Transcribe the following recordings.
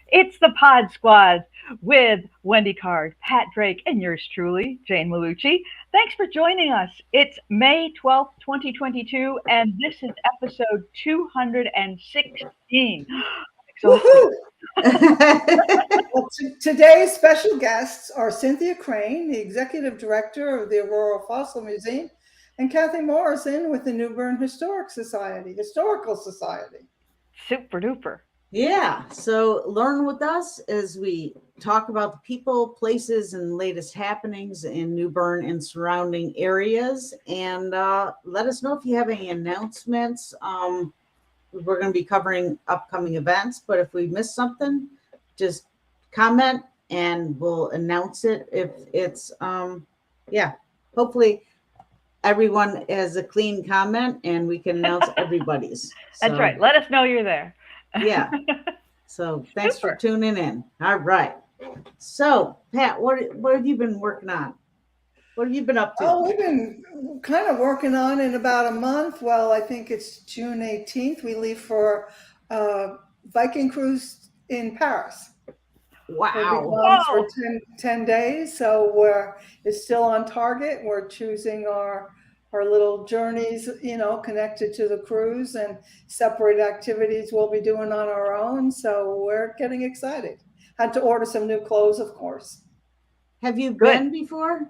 It's the Pod Squad with Wendy Card, Pat Drake, and yours truly, Jane Maulucci. Thanks for joining us. It's May 12th, 2022, and this is episode 216. Exhausted. Woohoo! Well, today's special guests are Cynthia Crane, the Executive Director of the Aurora Fossil Museum, and Kathy Morrison with the Bern Historical Society. Super duper. Yeah, so learn with us as we talk about the people, places, and latest happenings in New Bern and surrounding areas. And let us know if you have any announcements. We're going to be covering upcoming events, but if we miss something, just comment and we'll announce it. If it's, hopefully everyone has a clean comment and we can announce everybody's. That's right. Let us know you're there. Yeah. So thanks for tuning in. All right. So Pat, what have you been working on? What have you been up to? Oh, we've been kind of working on in about a month. Well, I think it's June 18th. We leave for Viking cruise in Paris. Wow. We'll be gone for 10 days. So it's still on target. We're choosing our little journeys, connected to the cruise, and separate activities we'll be doing on our own. So we're getting excited. Had to order some new clothes, of course. Have you been before?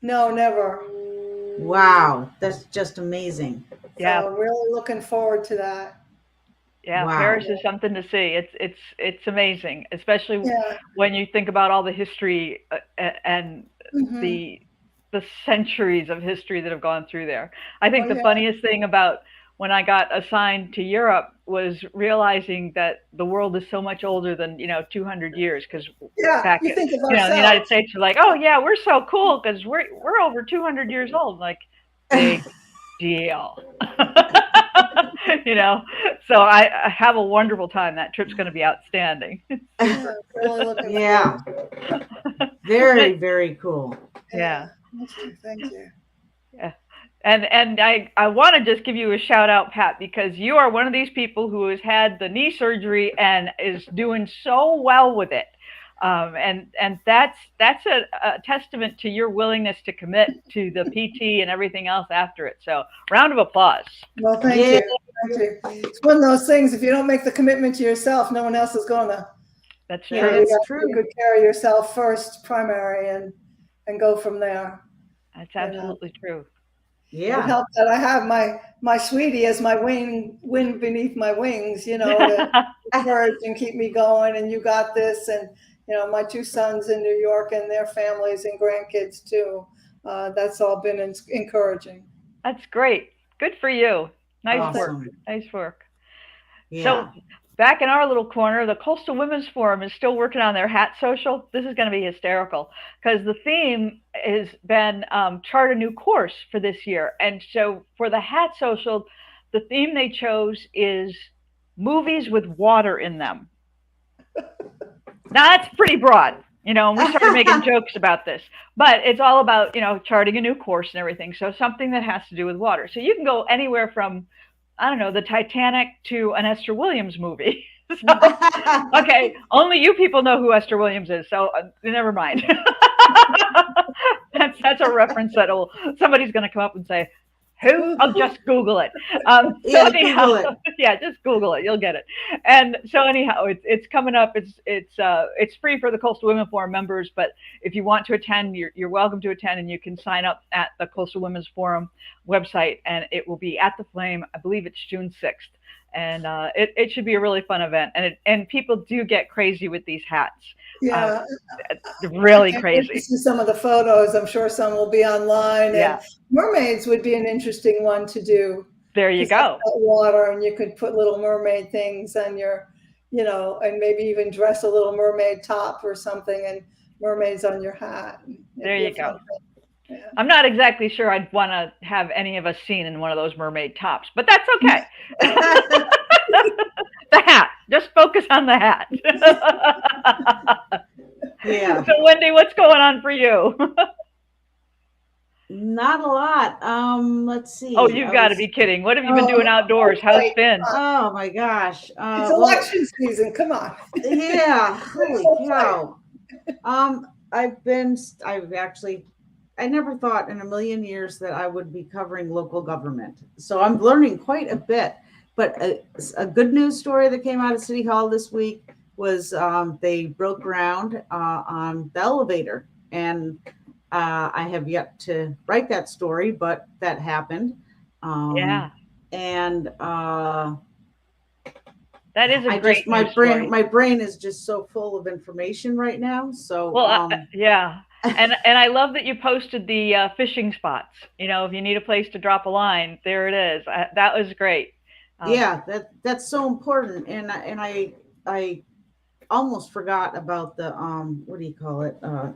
No, never. Wow, that's just amazing. Yeah, so really looking forward to that. Yeah, Wow. Paris is something to see. It's amazing, especially when you think about all the history and the centuries of history that have gone through there. I think the funniest thing about when I got assigned to Europe was realizing that the world is so much older than 200 years. Because back in the United States, are like, oh yeah, we're so cool because we're over 200 years old. Like, big deal. So I have a wonderful time. That trip's going to be outstanding. Yeah. Very, very cool. Yeah. Thank you. Yeah. And I want to just give you a shout out, Pat, because you are one of these people who has had the knee surgery and is doing so well with it. And that's a testament to your willingness to commit to the PT and everything else after it. So round of applause. Well, thank you. Thank you. It's one of those things, if you don't make the commitment to yourself, no one else is going to. That's true. Yeah, that's true. You could carry yourself first, primary, and go from there. That's absolutely true. Yeah. It helps that I have my sweetie as my wind beneath my wings, to encourage and keep me going. And you got this. And, my two sons in New York and their families and grandkids too. That's all been encouraging. That's great. Good for you. Nice work. Nice work. Yeah. So back in our little corner, the Coastal Women's Forum is still working on their hat social. This is going to be hysterical because the theme has been chart a new course for this year. And so for the hat social, the theme they chose is movies with water in them. Now that's pretty broad, and we started making jokes about this, but it's all about, charting a new course and everything. So something that has to do with water. So you can go anywhere from, I don't know, the Titanic to an Esther Williams movie. Okay, only you people know who Esther Williams is, so never mind. That's a reference that somebody's going to come up and say, who? I'll just Google it. Just Google it. You'll get it. And so anyhow, it's coming up. It's free for the Coastal Women Forum members, but if you want to attend, you're welcome to attend, and you can sign up at the Coastal Women's Forum website, and it will be at the Flame. I believe it's June 6th. And it should be a really fun event, and people do get crazy with these hats. Yeah, really crazy. See some of the photos. I'm sure some will be online. Yeah, and mermaids would be an interesting one to do. There you go. Water, and you could put little mermaid things on your, and maybe even dress a little mermaid top or something, and mermaids on your hat. There you go. Yeah. I'm not exactly sure I'd want to have any of us seen in one of those mermaid tops, but that's okay. The hat. Just focus on the hat. Yeah. So, Wendy, what's going on for you? Not a lot. Let's see. Oh, you've got to be kidding. What have you been doing outdoors? How's it been? Oh my gosh. It's election season. Come on. Yeah. Holy cow. I never thought in a million years that I would be covering local government. So I'm learning quite a bit. But a good news story that came out of City Hall this week was they broke ground on the elevator. And I have yet to write that story, but that happened. Yeah. And that is a great story. My brain is just so full of information right now. So well, yeah. And I love that you posted the fishing spots. If you need a place to drop a line, there it is. That was great. Yeah, that's so important. And I almost forgot about the what do you call it?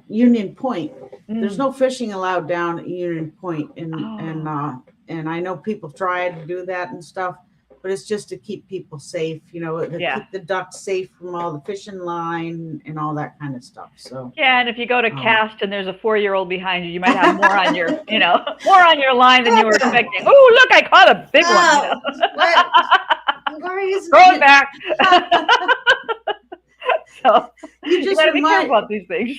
Union Point. There's no fishing allowed down at Union Point, and I know people try to do that and stuff, but it's just to keep people safe, keep the ducks safe from all the fishing line and all that kind of stuff. So yeah, and if you go to cast and there's a 4-year-old behind you might have more on your more on your line than you were expecting. Oh, look, I caught a big one. Throw it back. So you gotta be careful about these things.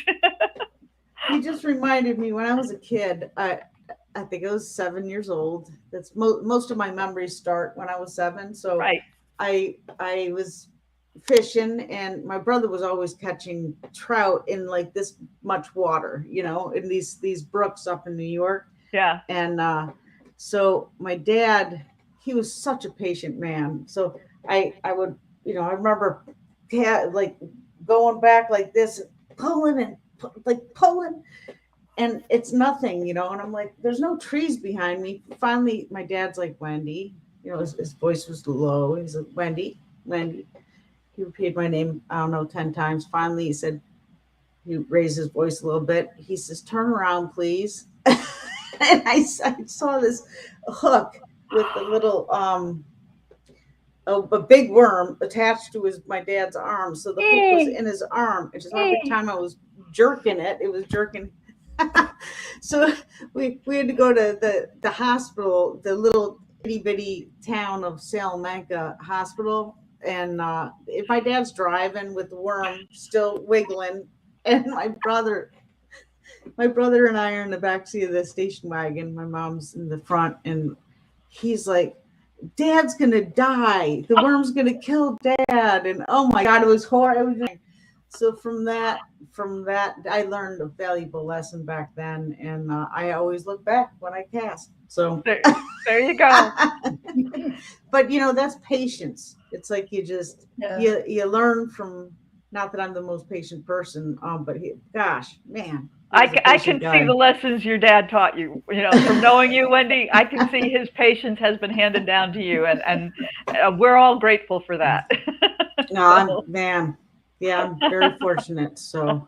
You just reminded me when I was a kid. I think I was 7 years old. That's most of my memories start when I was 7. So right. I was fishing, and my brother was always catching trout in like this much water, in these brooks up in New York. Yeah. And so my dad, he was such a patient man. So I would, I remember like going back like this, pulling, and it's nothing, and I'm like, there's no trees behind me. Finally, my dad's like, Wendy, his voice was low. He's like, Wendy. He repeated my name, I don't know, 10 times. Finally, he raised his voice a little bit. He says, turn around, please. And I saw this hook with a little, a big worm attached to my dad's arm. So the hook was in his arm. It's just every time I was jerking it was jerking. So we had to go to the hospital, the little itty bitty town of Salamanca Hospital. And if my dad's driving with the worm still wiggling, and my brother and I are in the backseat of the station wagon. My mom's in the front, and he's like, Dad's gonna die. The worm's gonna kill Dad. And oh my God, it was horrible. So from that, I learned a valuable lesson back then, and I always look back when I cast. So there you go. But that's patience. It's like you just you learn from. Not that I'm the most patient person, but gosh, man. I can see the lessons your dad taught you, from knowing you, Wendy. I can see his patience has been handed down to you, and we're all grateful for that. No, man. Yeah, I'm very fortunate. So,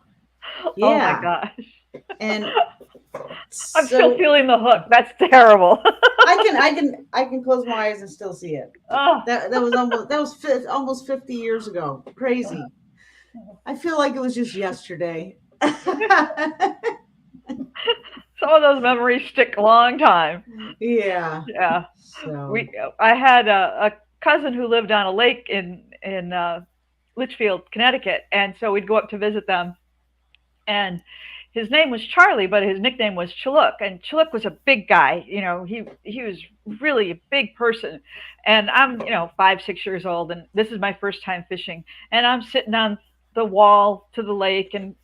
yeah. Oh my gosh. And I'm still feeling the hook. That's terrible. I can close my eyes and still see it. Oh. That was almost 50 years ago. Crazy. I feel like it was just yesterday. Some of those memories stick a long time. Yeah. Yeah. So. I had a cousin who lived on a lake in Litchfield, Connecticut, and so we'd go up to visit them. And his name was Charlie, but his nickname was Chalook. And Chalook was a big guy. He was really a big person. And I'm 5, 6 years old, and this is my first time fishing. And I'm sitting on the wall to the lake and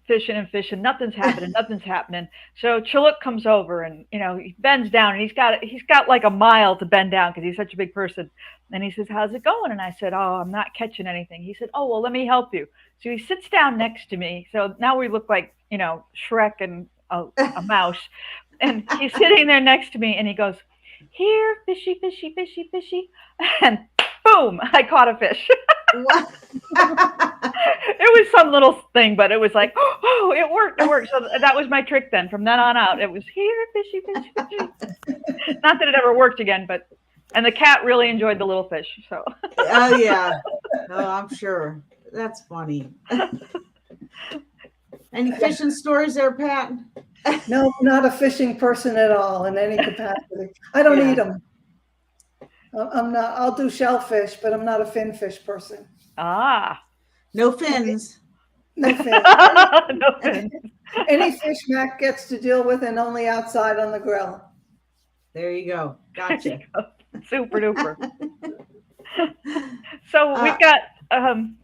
fishing. Nothing's happening. So Chalook comes over, and he bends down, and he's got like a mile to bend down because he's such a big person. And he says, how's it going? And I said, oh, I'm not catching anything. He said, oh, well, let me help you. So he sits down next to me. So now we look like Shrek and a mouse. And he's sitting there next to me, and he goes, here, fishy, fishy, fishy, fishy. And boom, I caught a fish. What? It was some little thing, but it was like, oh, it worked. So that was my trick then. From then on out, it was here, fishy, fishy, fishy. Not that it ever worked again, and the cat really enjoyed the little fish. So. Oh yeah. Oh, I'm sure. That's funny. Any fishing stories there, Pat? No, not a fishing person at all in any capacity. I don't eat them. I'm not, I'll do shellfish, but I'm not a fin fish person. Ah. No fins. No fin. No fins. Any fish Mac gets to deal with and only outside on the grill. There you go. Gotcha. Super duper. So we've got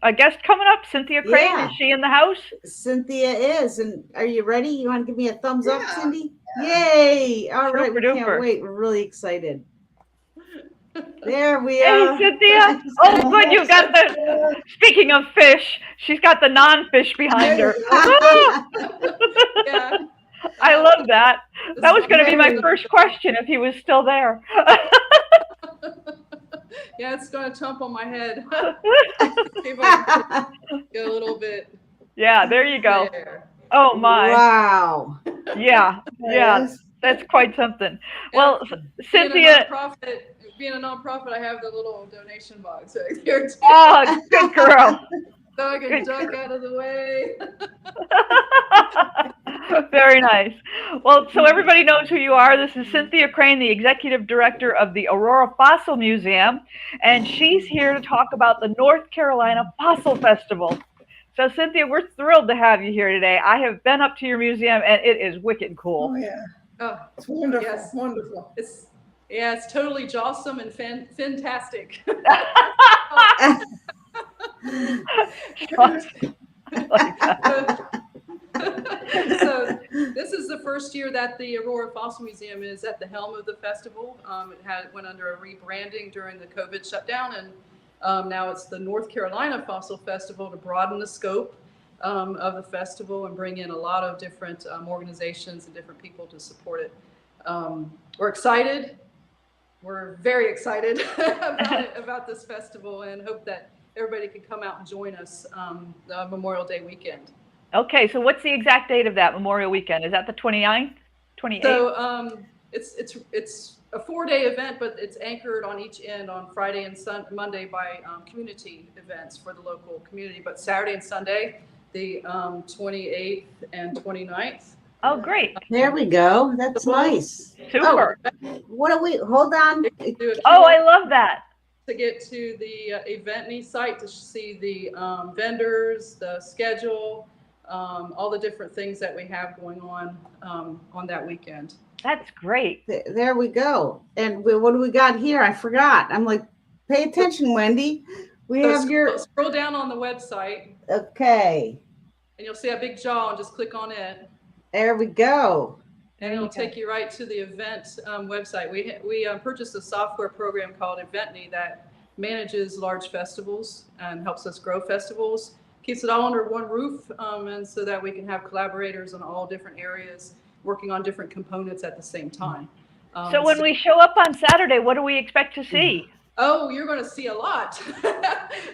a guest coming up, Cynthia Crane. Yeah. Is she in the house? Cynthia is. And are you ready? You want to give me a thumbs up, Yeah. Cindy? Yay. All right. Super We can't duper. wait. We're really excited. There we Hey, are. Cynthia. Oh, good. You got the, speaking of fish, she's got the non-fish behind her. Yeah. I love that. That was going to be my Very- first question if he was still there. Yeah, it's going to jump on my head. Maybe I'll get a little bit Yeah, there you go. there. Oh, my. Wow. Yeah, yeah. That's quite something. Well, Cynthia. Being a nonprofit, I have the little donation box right here too. Oh, good girl. So I can duck out of the way. Very nice. Well, so everybody knows who you are. This is Cynthia Crane, the executive director of the Aurora Fossil Museum, and she's here to talk about the North Carolina Fossil Festival. So, Cynthia, we're thrilled to have you here today. I have been up to your museum, and it is wicked cool. Oh, yeah. Oh, It's wonderful. Yes. Wonderful. it's totally jawsome and fantastic. So this is the first year that the Aurora Fossil Museum is at the helm of the festival. It went under a rebranding during the COVID shutdown, and now it's the North Carolina Fossil Festival to broaden the scope of the festival and bring in a lot of different organizations and different people to support it. We're excited. We're very excited about this festival, and hope that everybody can come out and join us Memorial Day weekend. Okay, so what's the exact date of that Memorial Weekend? Is that the 29th, 28th? So it's a 4-day event, but it's anchored on each end on Friday and Monday by community events for the local community. But Saturday and Sunday, the 28th and 29th. Oh, great. There we go. That's nice. Super. What do we, hold on. Oh, I love that. To get to the Eventney site to see the vendors, the schedule, all the different things that we have going on that weekend. That's great. There we go. And what do we got here? I forgot. I'm like, pay attention, Wendy. We So have your, scroll down on the website, okay. and you'll see a big jaw, and just click on it. There we go. And it'll take you right to the event website. We purchased a software program called Eventney that manages large festivals and helps us grow festivals, keeps it all under one roof, and so that we can have collaborators in all different areas working on different components at the same time. So when we show up on Saturday, what do we expect to see? Oh, you're going to see a lot.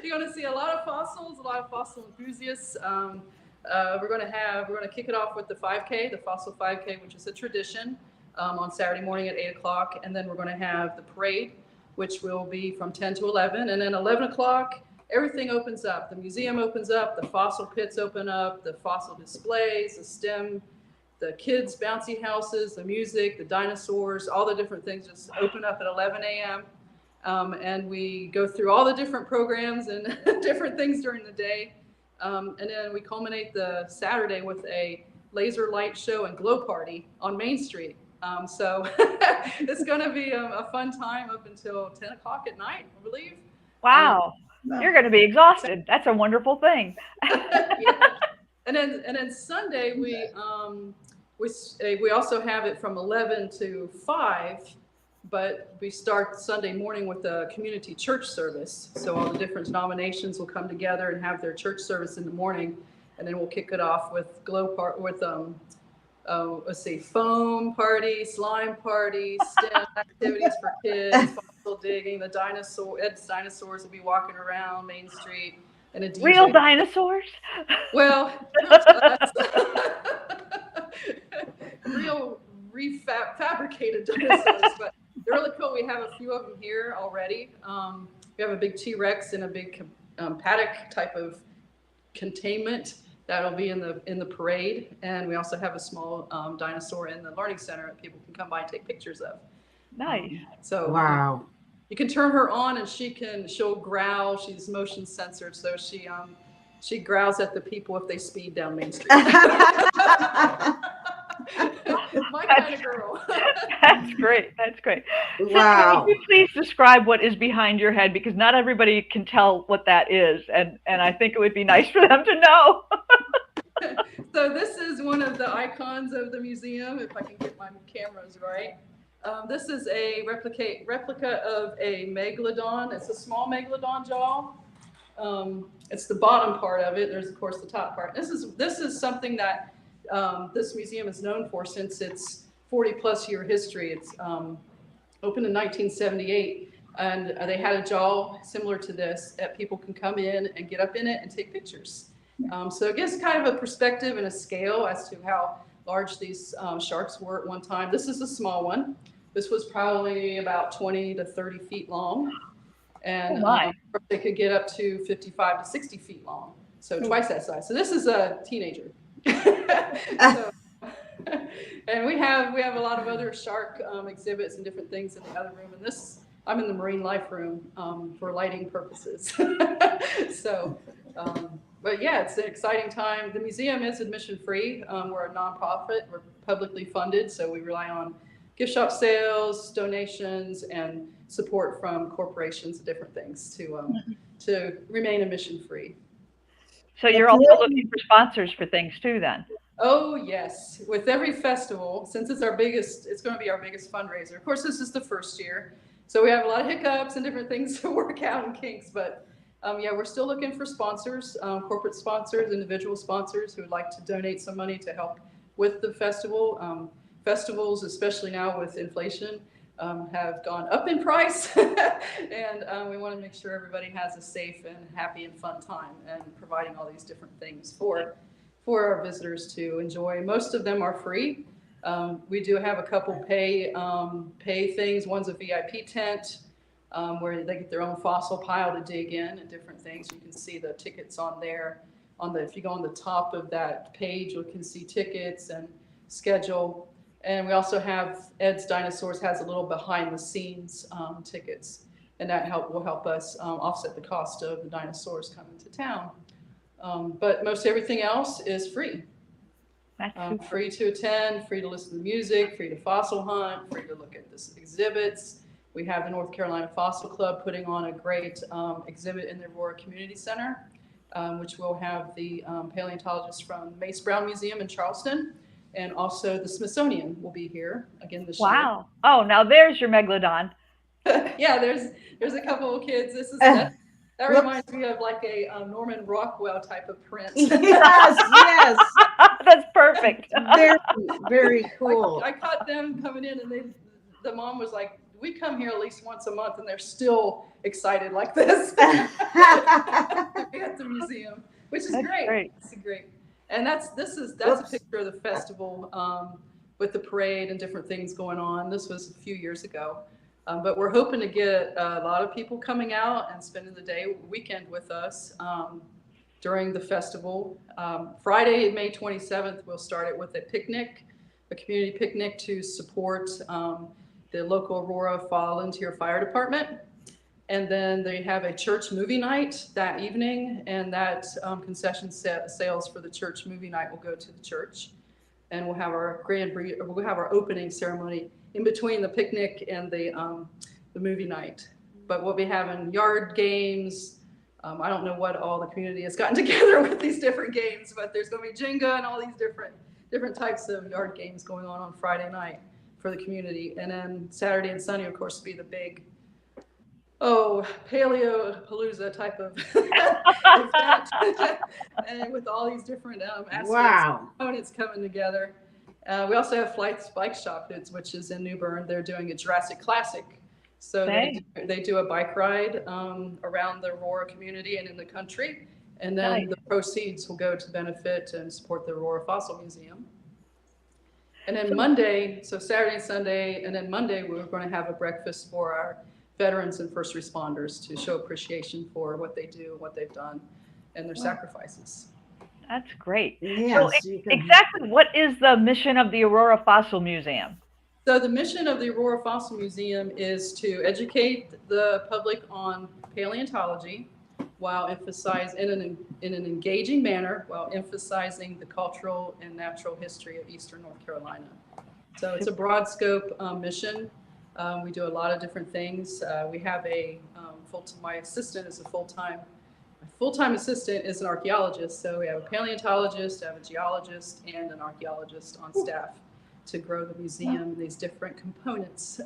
You're going to see a lot of fossils, a lot of fossil enthusiasts. We're going to kick it off with the 5K, the Fossil 5K, which is a tradition, on Saturday morning at 8 o'clock. And then we're going to have the parade, which will be from 10 to 11. And then 11 o'clock, everything opens up. The museum opens up, the fossil pits open up, the fossil displays, the STEM, the kids' bouncy houses, the music, the dinosaurs, all the different things just open up at 11 a.m. And we go through all the different programs and different things during the day. And then we culminate the Saturday with a laser light show and glow party on Main Street. So it's going to be a fun time up until 10 o'clock at night, I believe. Wow. You're going to be exhausted. That's a wonderful thing. Yeah. And then Sunday, we also have it from 11 to 5. But we start Sunday morning with a community church service. So all the different denominations will come together and have their church service in the morning, and then we'll kick it off with foam party, slime party, STEM activities for kids, fossil digging. Ed's dinosaurs will be walking around Main Street, and a DJ. Real dinosaurs? Well, real fabricated dinosaurs, but they're really cool. We have a few of them here already. We have a big T-Rex and a big paddock type of containment That'll be in the parade, and we also have a small dinosaur in the learning center that people can come by and take pictures of. Nice. So Wow. you can turn her on, and she'll growl. She's motion censored, so she growls at the people if they speed down Main Street. My kind of girl. That's great. That's great. Wow. Cynthia, would you please describe what is behind your head, because not everybody can tell what that is, and I think it would be nice for them to know. So this is one of the icons of the museum, if I can get my cameras right. This is a replica of a megalodon. It's a small megalodon jaw. It's the bottom part of it. There's of course the top part. This is something that this museum is known for since its 40+ year history. It's opened in 1978, and they had a jaw similar to this that people can come in and get up in it and take pictures. So it gives kind of a perspective and a scale as to how large these sharks were at one time. This is a small one. This was probably about 20 to 30 feet long, and they could get up to 55 to 60 feet long, so twice that size. So this is a teenager. So, and we have a lot of other shark exhibits and different things in the other room. And this, I'm in the marine life room for lighting purposes. So, but yeah, it's an exciting time. The museum is admission free. We're a nonprofit. We're publicly funded, so we rely on gift shop sales, donations, and support from corporations and different things to remain admission free. So you're also looking for sponsors for things too, then? Oh yes, with every festival, since it's it's going to be our biggest fundraiser. Of course, this is the first year, so we have a lot of hiccups and different things to work out and kinks. But yeah, we're still looking for sponsors, corporate sponsors, individual sponsors who would like to donate some money to help with the festival. Festivals, especially now with inflation, have gone up in price, and we want to make sure everybody has a safe and happy and fun time, and providing all these different things for our visitors to enjoy. Most of them are free. We do have a couple pay things. One's a VIP tent where they get their own fossil pile to dig in and different things. You can see the tickets on there. If you go on the top of that page, you can see tickets and schedule. And we also have Ed's Dinosaurs has a little behind the scenes tickets, and that will help us offset the cost of the dinosaurs coming to town. But most everything else is free. That's free to attend, free to listen to music, free to fossil hunt, free to look at the exhibits. We have the North Carolina Fossil Club putting on a great exhibit in the Aurora Community Center, which will have the paleontologists from Mace Brown Museum in Charleston. And also the Smithsonian will be here again this year. Wow. Oh, now there's your megalodon. Yeah, there's a couple of kids. This is that reminds me of like a Norman Rockwell type of print. Yes. That's perfect. Very, very cool. I caught them coming in, and the mom was like, we come here at least once a month, and they're still excited like this at the museum, which is great. It's great. And that's a picture of the festival with the parade and different things going on. This was a few years ago, but we're hoping to get a lot of people coming out and spending the weekend with us during the festival. Friday, May 27th, we'll start it with a community picnic to support the local Aurora Volunteer Fire Department. And then they have a church movie night that evening, and that concession sales for the church movie night will go to the church. And we'll have our opening ceremony in between the picnic and the movie night. But we'll be having yard games. I don't know what all the community has gotten together with these different games, but there's going to be Jenga and all these different types of yard games going on Friday night for the community. And then Saturday and Sunday, of course, will be the big Paleo-palooza type of event, and with all these different aspects, components coming together. We also have Flight's Bike Shop, which is in New Bern. They're doing a Jurassic Classic. So they do a bike ride around the Aurora community and in the country. And then the proceeds will go to benefit and support the Aurora Fossil Museum. And then Saturday and Sunday, and then Monday, we're going to have a breakfast for our veterans and first responders to show appreciation for what they do, what they've done, and their sacrifices. That's great. Yes, So exactly what is the mission of the Aurora Fossil Museum? So the mission of the Aurora Fossil Museum is to educate the public on paleontology while in an engaging manner, while emphasizing the cultural and natural history of Eastern North Carolina. So it's a broad scope mission. We do a lot of different things. We have my assistant is a full-time assistant is an archaeologist. So we have a paleontologist, I have a geologist, and an archaeologist on staff to grow the museum, these different components.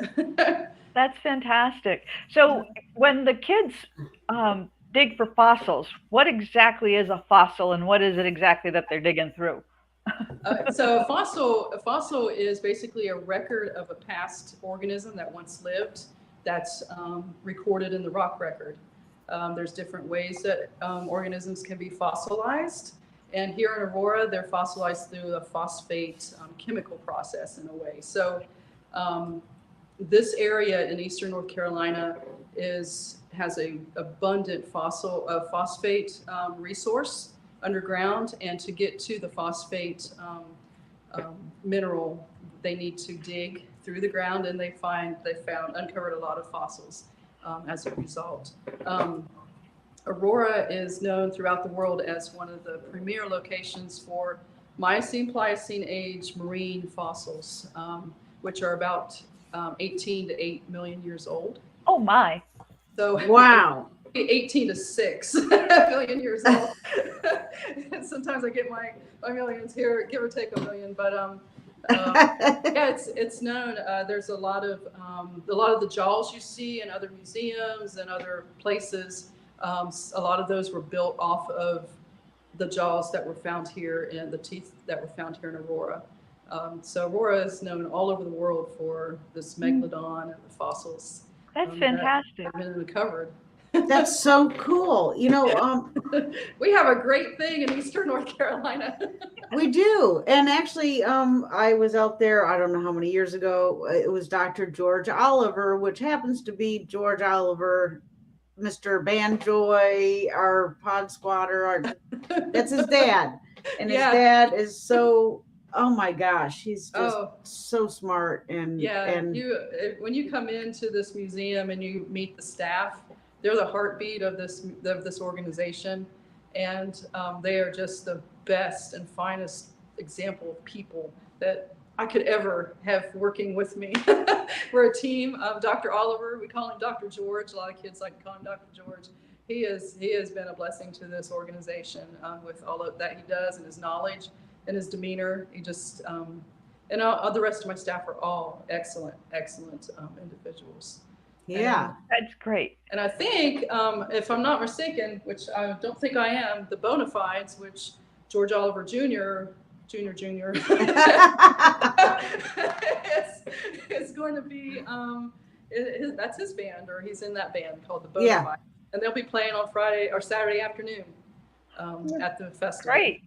That's fantastic. So when the kids dig for fossils, what exactly is a fossil and what is it exactly that they're digging through? So a fossil is basically a record of a past organism that once lived that's recorded in the rock record. There's different ways that organisms can be fossilized. And here in Aurora, they're fossilized through a phosphate chemical process in a way. So this area in Eastern North Carolina has a abundant phosphate resource underground. And to get to the phosphate mineral, they need to dig through the ground, and they uncovered a lot of fossils as a result. Aurora is known throughout the world as one of the premier locations for Miocene-Pliocene age marine fossils, which are about 18 to 8 million years old. Oh my. So wow. 18 to 6 million years old. Sometimes I get my millions here, give or take a million, but yeah, it's known. There's a lot of the jaws you see in other museums and other places. A lot of those were built off of the jaws that were found here and the teeth that were found here in Aurora. So Aurora is known all over the world for this megalodon and the fossils. That's fantastic. That have been uncovered. That's so cool. You know, we have a great thing in Eastern North Carolina. We do. And actually, I was out there, I don't know how many years ago. It was Dr. George Oliver, which happens to be George Oliver, Mr. Banjoy, our Podsquatter. That's his dad. And his dad is so, oh my gosh, he's just so smart. And when you come into this museum and you meet the staff, they're the heartbeat of this organization, and they are just the best and finest example of people that I could ever have working with me. We're a team. Dr. Oliver, we call him Dr. George. A lot of kids like to call him Dr. George. He has been a blessing to this organization with all of that he does and his knowledge and his demeanor. He just and all the rest of my staff are all excellent individuals. Yeah, that's great. And I think, if I'm not mistaken, which I don't think I am, the bona fides, which George Oliver Jr. is going to be, that's his band, or he's in that band called the Bona Fides. And they'll be playing on Friday or Saturday afternoon at the festival. Great.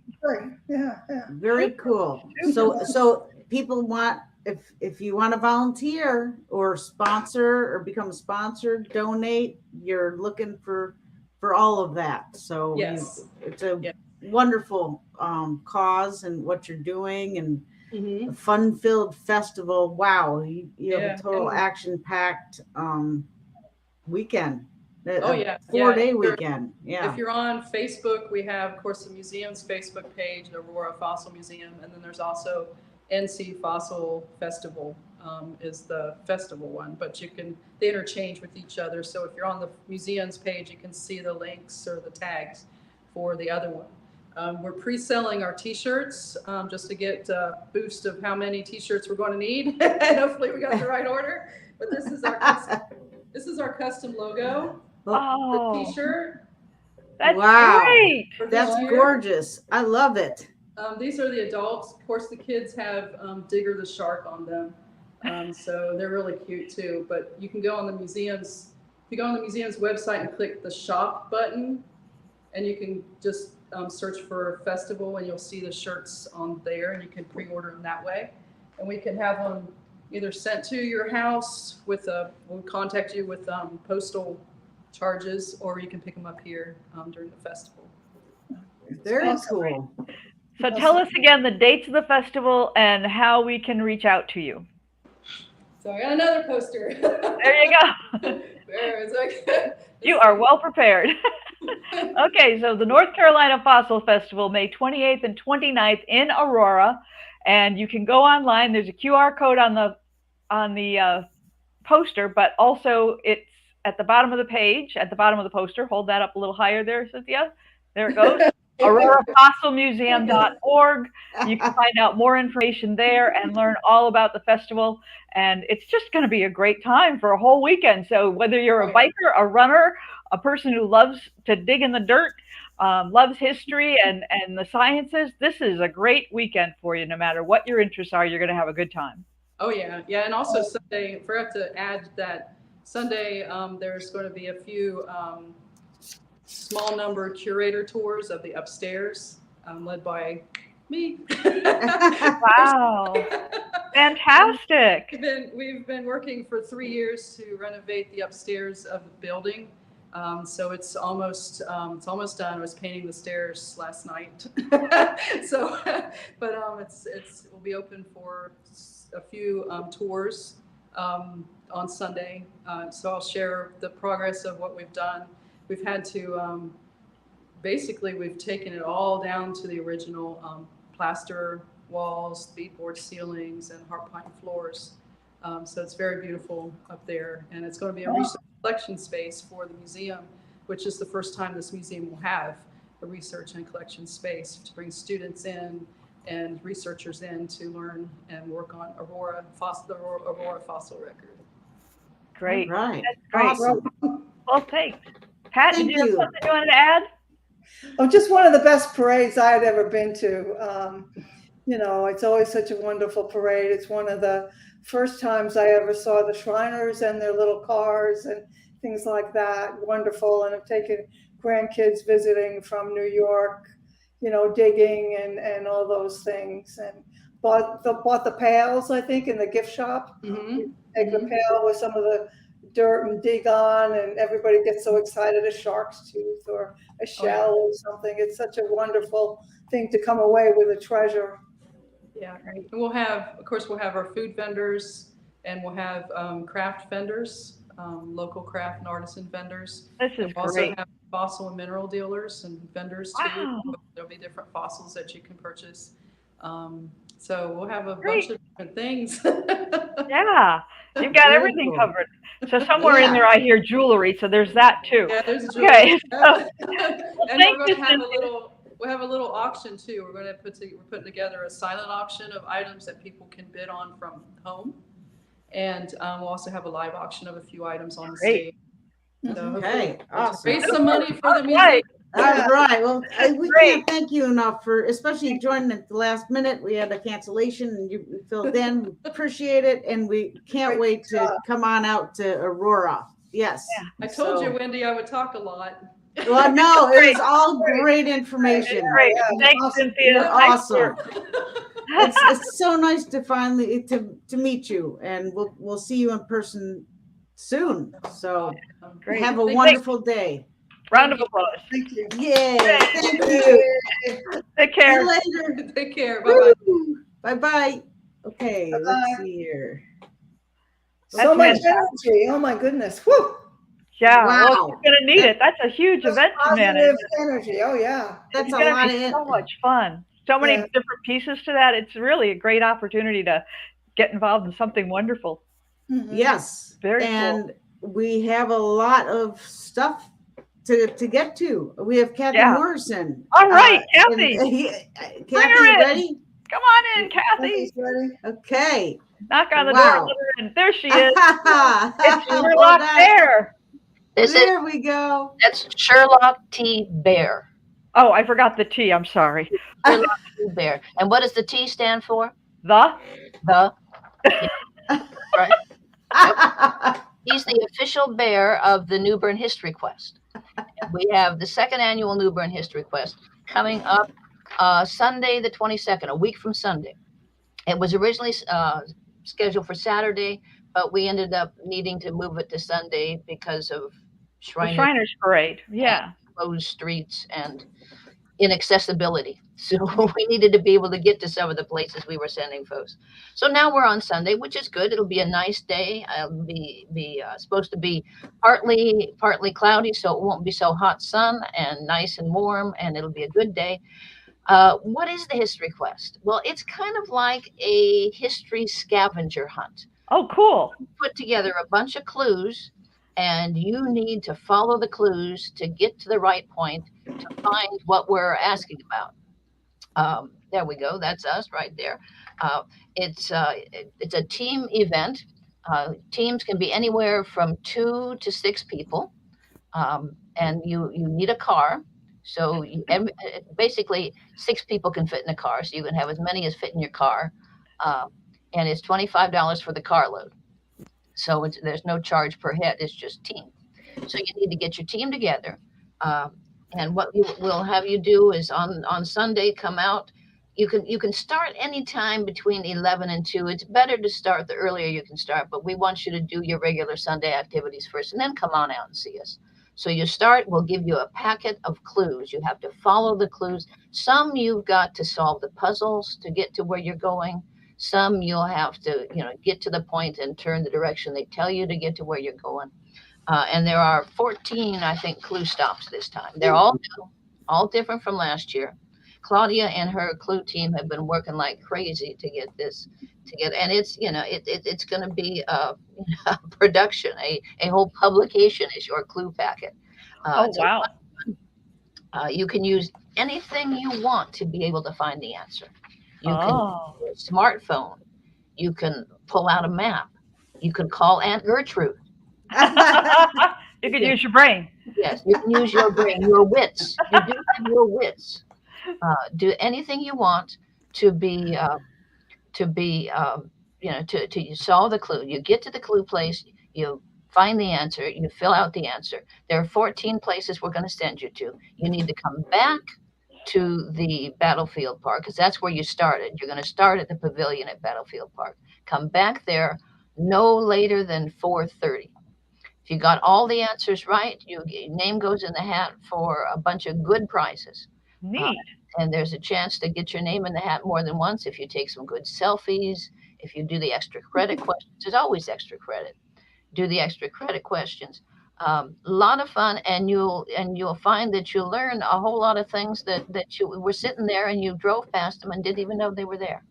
Yeah. Very cool. So people want, if you want to volunteer or sponsor or become a sponsor, donate, you're looking for all of that. So yes, it's a wonderful cause and what you're doing, and a fun-filled festival. Wow, you have a total action-packed weekend. A 4-day weekend. Yeah. If you're on Facebook, we have, of course, the museum's Facebook page, the Aurora Fossil Museum, and then there's also NC Fossil Festival is the festival one, but they interchange with each other. So if you're on the museum's page, you can see the links or the tags for the other one. We're pre-selling our t-shirts just to get a boost of how many t-shirts we're going to need. And hopefully we got the right order. But this is our custom logo. The t-shirt. That's great. That's gorgeous. I love it. These are the adults. Of course, the kids have Digger the shark on them, so they're really cute too. But you can go on the museum's. If you go on the museum's website and click the shop button, and you can just search for festival, and you'll see the shirts on there, and you can pre-order them that way. And we can have them either sent to your house we'll contact you with postal charges, or you can pick them up here during the festival. Very awesome. cool. So tell us again the dates of the festival and how we can reach out to you. So I got another poster. There you go. It's like, You are well prepared. Okay, so the North Carolina Fossil Festival, May 28th and 29th in Aurora, and you can go online. There's a QR code on the poster, but also it's at the bottom of the page, at the bottom of the poster. Hold that up a little higher there, Cynthia. There it goes. AuroraFossilMuseum.org. You can find out more information there and learn all about the festival. And it's just going to be a great time for a whole weekend. So whether you're a biker, a runner, a person who loves to dig in the dirt, loves history and the sciences, this is a great weekend for you. No matter what your interests are, you're going to have a good time. Oh yeah, yeah, and also Sunday. I forgot to add that Sunday there's going to be a few small number curator tours of the upstairs, led by me. Wow, fantastic! We've been working for 3 years to renovate the upstairs of the building. So it's almost done. I was painting the stairs last night. So, but it will be open for a few tours on Sunday. So I'll share the progress of what we've done. We've had to basically we've taken it all down to the original plaster walls, beadboard ceilings, and heart pine floors. So it's very beautiful up there, and it's going to be a research collection space for the museum, which is the first time this museum will have a research and collection space to bring students in and researchers in to learn and work on Aurora fossil record. Great. All right. That's great. Awesome. Well, thanks. Pat, did you have something you wanted to add? Oh, just one of the best parades I had ever been to. You know, it's always such a wonderful parade. It's one of the first times I ever saw the Shriners and their little cars and things like that. Wonderful. And I've taken grandkids visiting from New York, you know, digging and all those things. And bought the pails, I think, in the gift shop. Mm-hmm. Take the pail with some of the dirt and dig on, and everybody gets so excited, a shark's tooth or a shell or something. It's such a wonderful thing to come away with a treasure. Yeah, and we'll have our food vendors, and we'll have craft vendors, local craft and artisan vendors. This is we'll great. also have fossil and mineral dealers and vendors too. There'll be different fossils that you can purchase. So we'll have a bunch of different things. Yeah, you've got everything covered. So somewhere in there, I hear jewelry. So there's that too. Yeah, there's jewelry. Okay. And we're going to have we'll have a little auction too. We're putting together a silent auction of items that people can bid on from home, and we'll also have a live auction of a few items on the stage. So Okay, awesome. raise some money for the museum. All right. Well, we can't thank you enough for, especially joining at the last minute. We had a cancellation and you filled in. We appreciate it. And we can't wait to come on out to Aurora. Yes. Yeah. I told you, Wendy, I would talk a lot. Well, no, it was all great information. Great. Yeah, Thanks, awesome. Cynthia. You're Nice awesome. work. It's so nice to finally to meet you, and we'll see you in person soon. So Great. have a wonderful day. Round of applause. Thank you. Yay! Thank you. Take See care. you later. Take care. Bye bye. Bye bye. Okay, Bye-bye. let's see here. So much fantastic. energy. Oh my goodness. Woo. Yeah, Wow. well, you're gonna need it. That's a huge event to manage. Positive energy. Oh yeah. That's It's a gonna lot be of so much fun. So many Yeah. different pieces to that. It's really a great opportunity to get involved in something wonderful. Mhm. Yes. Very and we have a lot of stuff to get to. We have Kathy Yeah. Morrison. All right, and- Kathy. Kathy, her in. ready? Come on in, Kathy. Kathy's ready. Okay. Knock on the Wow. door. Let her in. There she is. It's It's Sherlock Bear. There we go. That's Sherlock T. Bear. Oh, I forgot the T. I'm sorry. Sherlock T. Bear. And what does the T stand for? The. The. Right. He's the official bear of the New Bern History Quest. We have the second annual New Bern History Quest coming up Sunday, the 22nd, a week from Sunday. It was originally scheduled for Saturday, but we ended up needing to move it to Sunday because of The Shriners Parade. Yeah. closed streets and inaccessibility. So we needed to be able to get to some of the places we were sending folks. So now we're on Sunday, which is good. It'll be a nice day. It'll be supposed to be partly cloudy, so it won't be so hot sun, and nice and warm, and it'll be a good day. What is the History Quest? Well, it's kind of like a history scavenger hunt. Oh, cool. Put together a bunch of clues, and you need to follow the clues to get to the right point to find what we're asking about. There we go. That's us right there. It's a team event. Teams can be anywhere from 2 to 6 people, and you need a car. So basically, 6 people can fit in a car. So you can have as many as fit in your car, and it's $25 for the carload. So there's no charge per head. It's just team. So you need to get your team together. And what we'll have you do is on Sunday, come out. You can start anytime between 11 and 2. It's better to start the earlier you can start, but we want you to do your regular Sunday activities first and then come on out and see us. So you start, we'll give you a packet of clues. You have to follow the clues. Some you've got to solve the puzzles to get to where you're going. Some you'll have to, get to the point and turn the direction they tell you to get to where you're going. And there are 14, I think, clue stops this time. They're all new, all different from last year. Claudia and her clue team have been working like crazy to get this together. And it's, it's going to be a production, a whole publication is your clue packet. Oh, wow. You can use anything you want to be able to find the answer. You Oh. can use a smartphone. You can pull out a map. You can call Aunt Gertrude. You can use your brain. Yes, you can use your brain, your wits. You do have your wits. Do anything you want to solve the clue. You get to the clue place, you find the answer, you fill out the answer. There are 14 places we're going to send you to. You need to come back to the Battlefield Park because that's where you started. You're going to start at the pavilion at Battlefield Park. Come back there no later than 4:30. If you got all the answers right, your name goes in the hat for a bunch of good prizes. Neat. And there's a chance to get your name in the hat more than once if you take some good selfies, if you do the extra credit questions. There's always extra credit. Do the extra credit questions. A lot of fun, and you'll find that you'll learn a whole lot of things that you were sitting there and you drove past them and didn't even know they were there.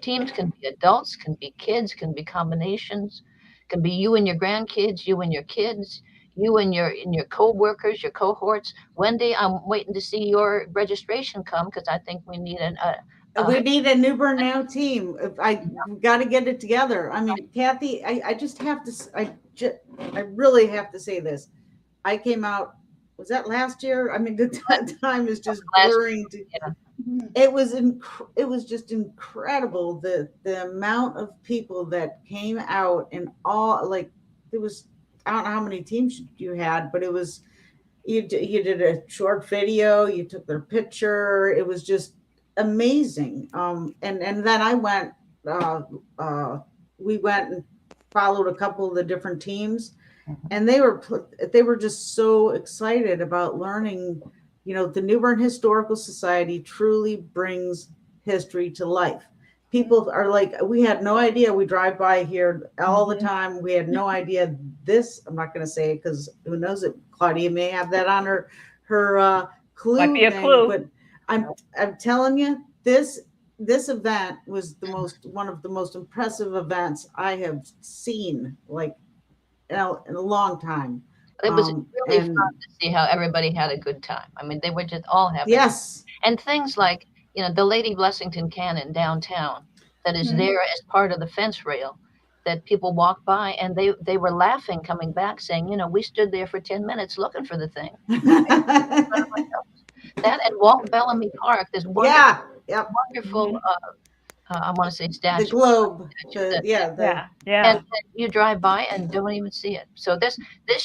Teams can be adults, can be kids, can be combinations, can be you and your grandkids, you and your kids, you and your co-workers, your cohorts. Wendy, I'm waiting to see your registration come because I think we need we need a New Bern Now team. I got to get it together. I mean, Kathy, I just have to. I really have to say this. I came out. Was that last year? I mean, the time is just blurring. It was just incredible the amount of people that came out and all it was. I don't know how many teams you had, but it was you did a short video. You took their picture. It was just amazing. And then I went. We went and followed a couple of the different teams, and they were just so excited about learning. The New Bern Historical Society truly brings history to life. People are like, we had no idea. We drive by here all the time. We had no idea this. I'm not going to say it because who knows it. Claudia may have that on her clue. Might be a clue. But I'm telling you, this event was one of the most impressive events I have seen in a long time. It was really fun to see how everybody had a good time. I mean, they were just all having yes. And things like, the Lady Blessington Cannon downtown that is there as part of the fence rail that people walk by and they were laughing coming back saying, we stood there for 10 minutes looking for the thing. That and Walt Bellamy Park, this wonderful, I want to say statue. The globe. And you drive by and don't even see it. So this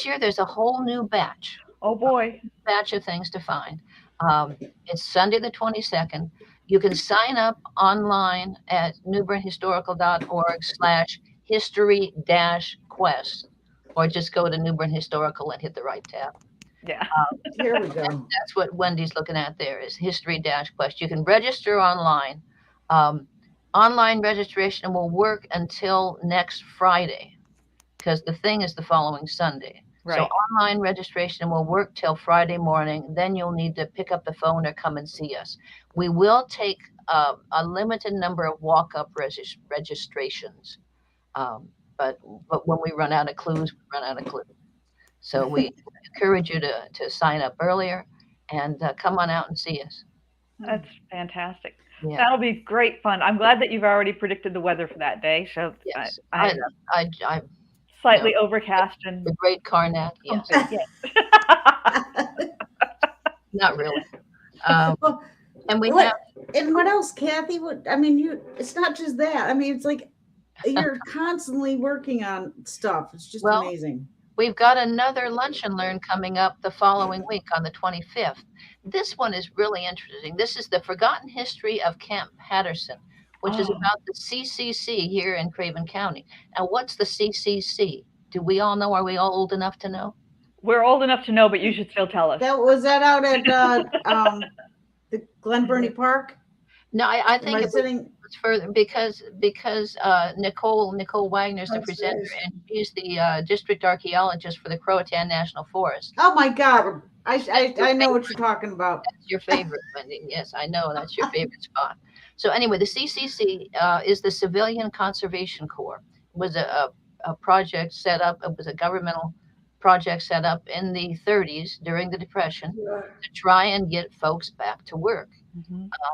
year there's a whole new batch. Oh boy. Batch of things to find. It's Sunday the 22nd. You can sign up online at newbernhistorical.org/history-quest, or just go to New Bern Historical and hit the right tab. Yeah. Here we go. That's what Wendy's looking at there is History-Quest. You can register online. Online registration will work until next Friday because the thing is the following Sunday. Right. So online registration will work till Friday morning. Then you'll need to pick up the phone or come and see us. We will take a limited number of walk-up registrations. But when we run out of clues, we run out of clues. So we encourage you to sign up earlier and come on out and see us. That's fantastic. Yeah. That'll be great fun. I'm glad that you've already predicted the weather for that day. So Yes, I'm I slightly overcast and the great Karnak. Yes, not really. Well, And we what, have and what else, Kathy? What I mean, it's not just that. I mean, it's like you're constantly working on stuff. It's just amazing. We've got another Lunch and Learn coming up the following week on the 25th. This one is really interesting. This is the Forgotten History of Camp Patterson, which is about the CCC here in Craven County. Now, what's the CCC? Do we all know? Are we all old enough to know? We're old enough to know, but you should still tell us. Was that out at the Glen Burnie Park? No, I think it's further because Nicole Wagner's the presenter, and she's the district archaeologist for the Croatan National Forest. Oh my God, I know what you're talking about. That's your favorite, Wendy. Yes, I know that's your favorite spot. So anyway, the CCC is the Civilian Conservation Corps. It was a project set up. It was a governmental project set up in the 30s during the Depression to try and get folks back to work.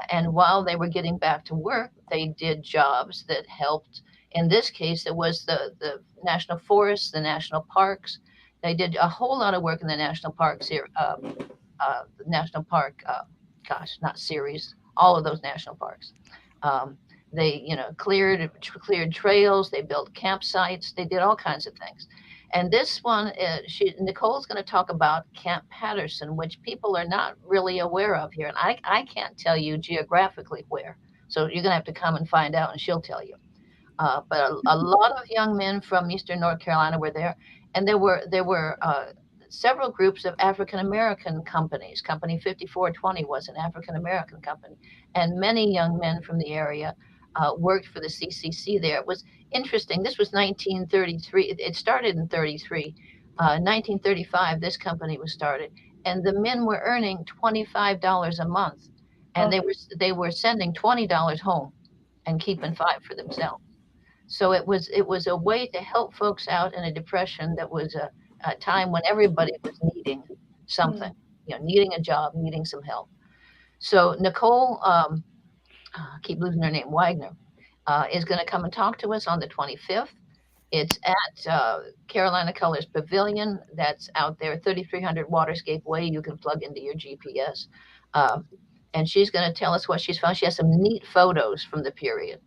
And while they were getting back to work, they did jobs that helped. In this case, it was the national forests, the national parks. They did a whole lot of work in the national parks here. The national park, not series, all of those national parks. They, cleared trails. They built campsites. They did all kinds of things. And this one, Nicole's going to talk about Camp Patterson, which people are not really aware of here. And I can't tell you geographically where. So you're going to have to come and find out, and she'll tell you. But a lot of young men from Eastern North Carolina were there. And there were several groups of African-American companies. Company 5420 was an African-American company. And many young men from the area worked for the CCC there. It was interesting. This was 1933. It started in 33. 1935, this company was started. And the men were earning $25 a month. And they were sending $20 home and keeping $5 for themselves. So it was a way to help folks out in a depression that was a time when everybody was needing something, needing a job, needing some help. So Nicole, keep losing her name, Wagner, is going to come and talk to us on the 25th. It's at Carolina Colors Pavilion. That's out there, 3300 Waterscape Way. You can plug into your GPS. And she's going to tell us what she's found. She has some neat photos from the period.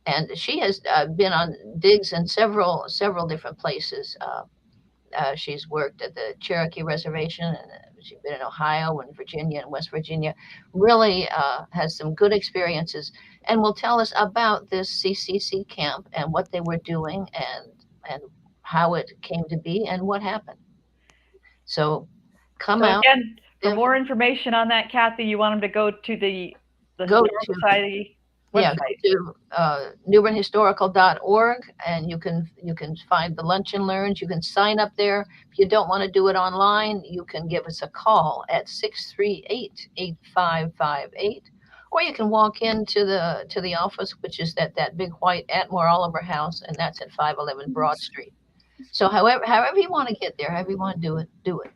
And she has been on digs in several different places. She's worked at the Cherokee Reservation, and she's been in Ohio and Virginia and West Virginia. Really has some good experiences, and will tell us about this CCC camp and what they were doing and how it came to be and what happened. So come out. Again, for more information on that, Kathy, you want them to go to the Historical Society website. Yeah, go to newbernhistorical.org, and you can find the Lunch and Learns. You can sign up there. If you don't want to do it online, you can give us a call at 638-8558, or you can walk into the office, which is that big white Atmore Oliver house, and that's at 511 Broad Street. So however you want to get there, however you want to do it.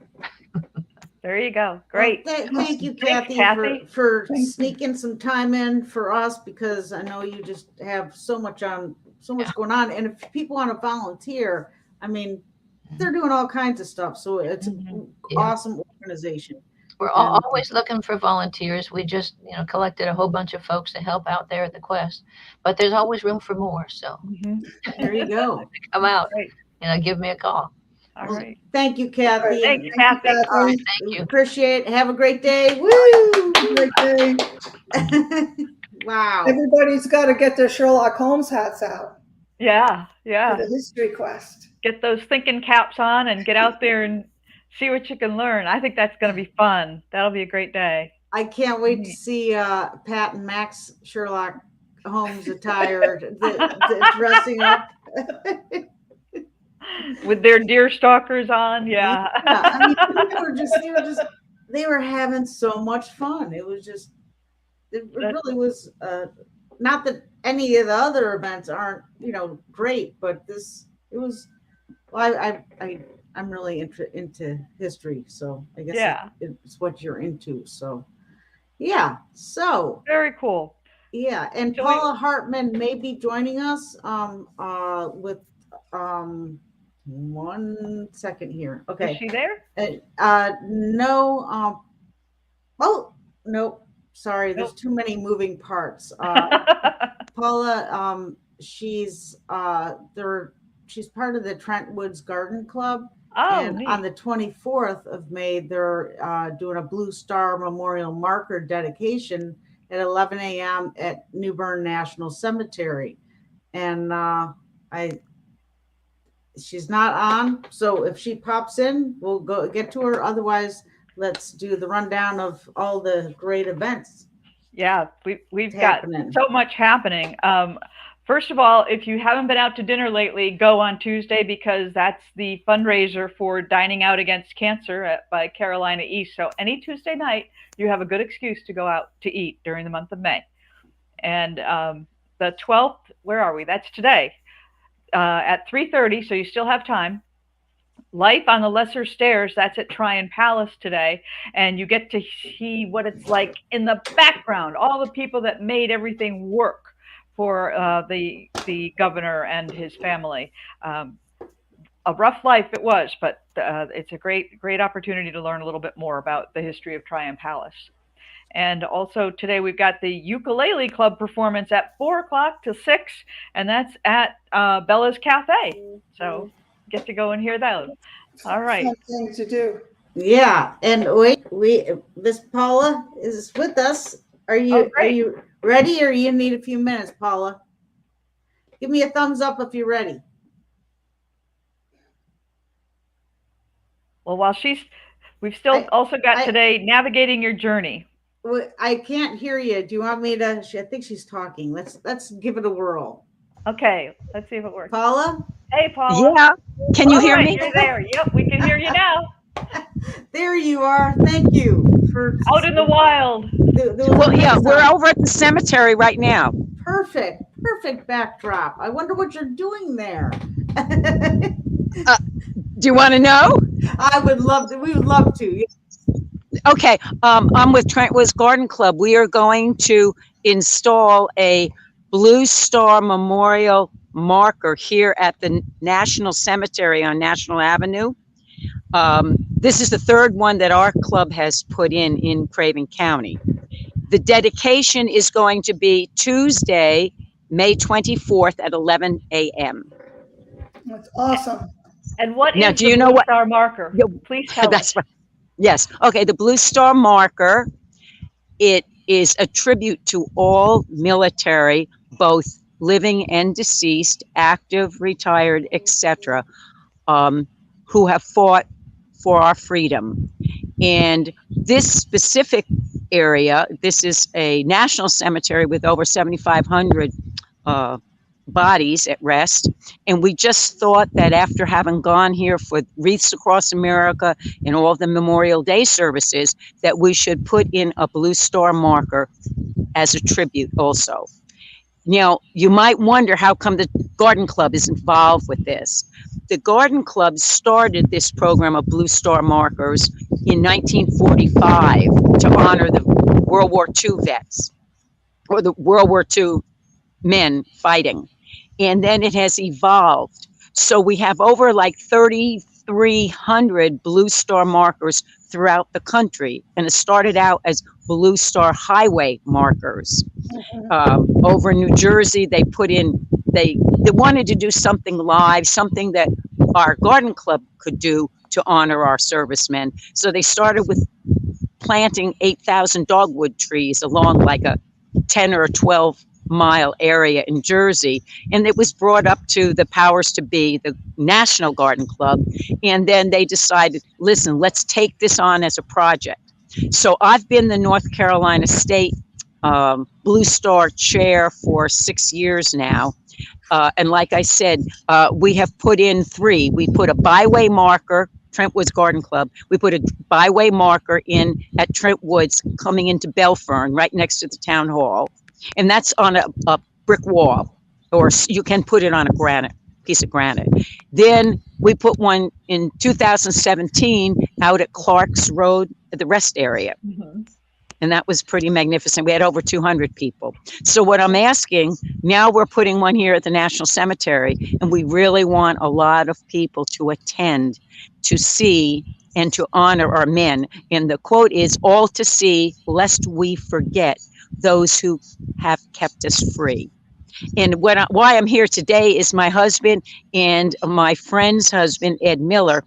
There you go. Great. Well, thank you, Kathy, for sneaking some time in for us, because I know you just have so much going on. And if people want to volunteer, I mean, they're doing all kinds of stuff. So it's an awesome organization. We're always looking for volunteers. We just, collected a whole bunch of folks to help out there at the Quest, but there's always room for more. So there you go. Come out, give me a call. All right. Thank you, Kathy. Thank you, Kathy. All right, thank you. Appreciate it. Have a great day. Woo! Great day. Wow. Everybody's got to get their Sherlock Holmes hats out. Yeah. For the History Quest. Get those thinking caps on and get out there and see what you can learn. I think that's going to be fun. That'll be a great day. I can't wait to see Pat and Max Sherlock Holmes attire, dressing up. With their deer stalkers on, yeah. I mean, they were having so much fun. It really was, not that any of the other events aren't, great, but I'm really into history, so I guess it's what you're into. So, yeah. So very cool. Yeah, and Paula Hartman may be joining us with 1 second here. Okay. Is she there? No. Oh, no. Sorry, there's too many moving parts. Paula, she's part of the Trent Woods Garden Club. Oh, and neat. On the 24th of May, they're doing a Blue Star Memorial Marker dedication at 11 a.m. at New Bern National Cemetery. And she's not on, so if she pops in, we'll go get to her. Otherwise, let's do the rundown of all the great events. Yeah, we've got so much happening. First of all, if you haven't been out to dinner lately, go on Tuesday, because that's the fundraiser for Dining Out Against Cancer by Carolina East. So any Tuesday night, you have a good excuse to go out to eat during the month of May. And the 12th, where are we? That's today, at 3:30, so you still have time. Life on the Lesser Stairs, that's at Tryon Palace today, and you get to see what it's like in the background, all the people that made everything work for the governor and his family. A rough life it was, but it's a great opportunity to learn a little bit more about the history of Tryon Palace. And also today we've got the Ukulele Club performance at 4 o'clock to 6, and that's at Bella's Cafe. So get to go and hear those. All right. Something to do. Yeah, and wait, Miss Paula is with us. Are you ready, or you need a few minutes, Paula? Give me a thumbs up if you're ready. Well, we've still also got today Navigating Your Journey. I can't hear you. Do you want me to? I think she's talking. Let's give it a whirl. Okay, let's see if it works. Paula? Hey, Paula. Yeah. Can you hear me? You're there. Yep, we can hear you now. There you are. Thank you for out in the wild. Well, yeah, we're over at the cemetery right now. Perfect backdrop. I wonder what you're doing there. Do you want to know? I would love to. We would love to. Okay, I'm with Trent Woods Garden Club. We are going to install a Blue Star Memorial marker here at the National Cemetery on National Avenue. This is the third one that our club has put in Craven County. The dedication is going to be Tuesday, May 24th at 11 a.m. That's awesome. And what now, is do you the know Blue what Star marker? Please tell that's us. Right. Yes. Okay. The Blue Star marker, it is a tribute to all military, both living and deceased, active, retired, etc., who have fought for our freedom. And this specific area, this is a national cemetery with over 7,500 bodies at rest. And we just thought that after having gone here for Wreaths Across America and all the Memorial Day services, that we should put in a Blue Star marker as a tribute also. Now, you might wonder how come the Garden Club is involved with this. The Garden Club started this program of Blue Star markers in 1945 to honor the World War II vets, or the World War II men fighting. And then it has evolved. So we have over like 3,300 Blue Star markers throughout the country. And it started out as Blue Star highway markers. Over in New Jersey, they put in, they wanted to do something live, something that our garden club could do to honor our servicemen. So they started with planting 8,000 dogwood trees along like a 10 or 12 mile area in Jersey. And it was brought up to the powers to be, the National Garden Club. And then they decided, listen, let's take this on as a project. So I've been the North Carolina State Blue Star chair for 6 years now. And like I said, we have put in 3. We put a byway marker, Trent Woods Garden Club. We put a byway marker in at Trent Woods coming into Belfern, right next to the town hall. And that's on a brick wall, or you can put it on a piece of granite. Then we put one in 2017 out at Clark's Road at the rest area. Mhm. And that was pretty magnificent. We had over 200 people. So what I'm asking, now we're putting one here at the National Cemetery, and we really want a lot of people to attend, to see, and to honor our men. And the quote is, all to see, lest we forget those who have kept us free. And why I'm here today is my husband and my friend's husband, Ed Miller,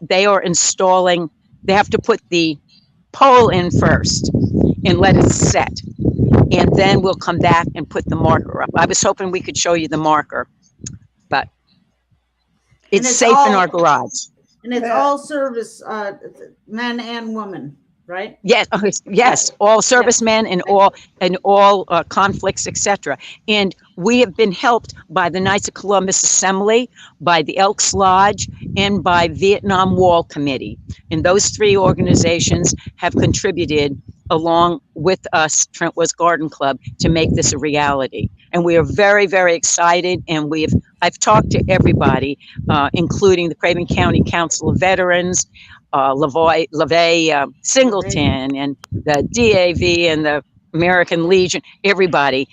they are installing, they have to put the pole in first and let it set. And then we'll come back and put the marker up. I was hoping we could show you the marker, but it's safe in our garage. And it's all service, men and women, right? Yes, yes, all servicemen and all conflicts, etc. And we have been helped by the Knights of Columbus Assembly, by the Elks Lodge, and by Vietnam Wall Committee. And those 3 organizations have contributed along with us, Trent Woods Garden Club, to make this a reality. And we are very, very excited. And I've talked to everybody, including the Craven County Council of Veterans, LaVey Singleton, and the DAV and the American Legion, everybody.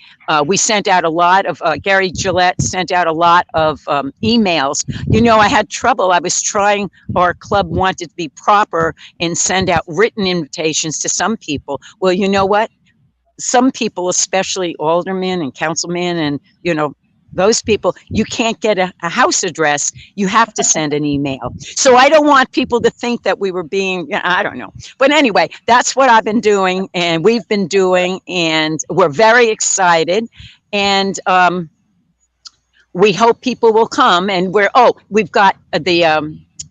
We sent out a lot of, Gary Gillette sent out a lot of emails. You know, I had trouble. I was trying, our club wanted to be proper and send out written invitations to some people. Well, you know what? Some people, especially aldermen and councilmen and, you know, those people, you can't get a house address. You have to send an email. So I don't want people to think that we were being, I don't know. But anyway, that's what I've been doing and we've been doing, and we're very excited. And we hope people will come. And we've got the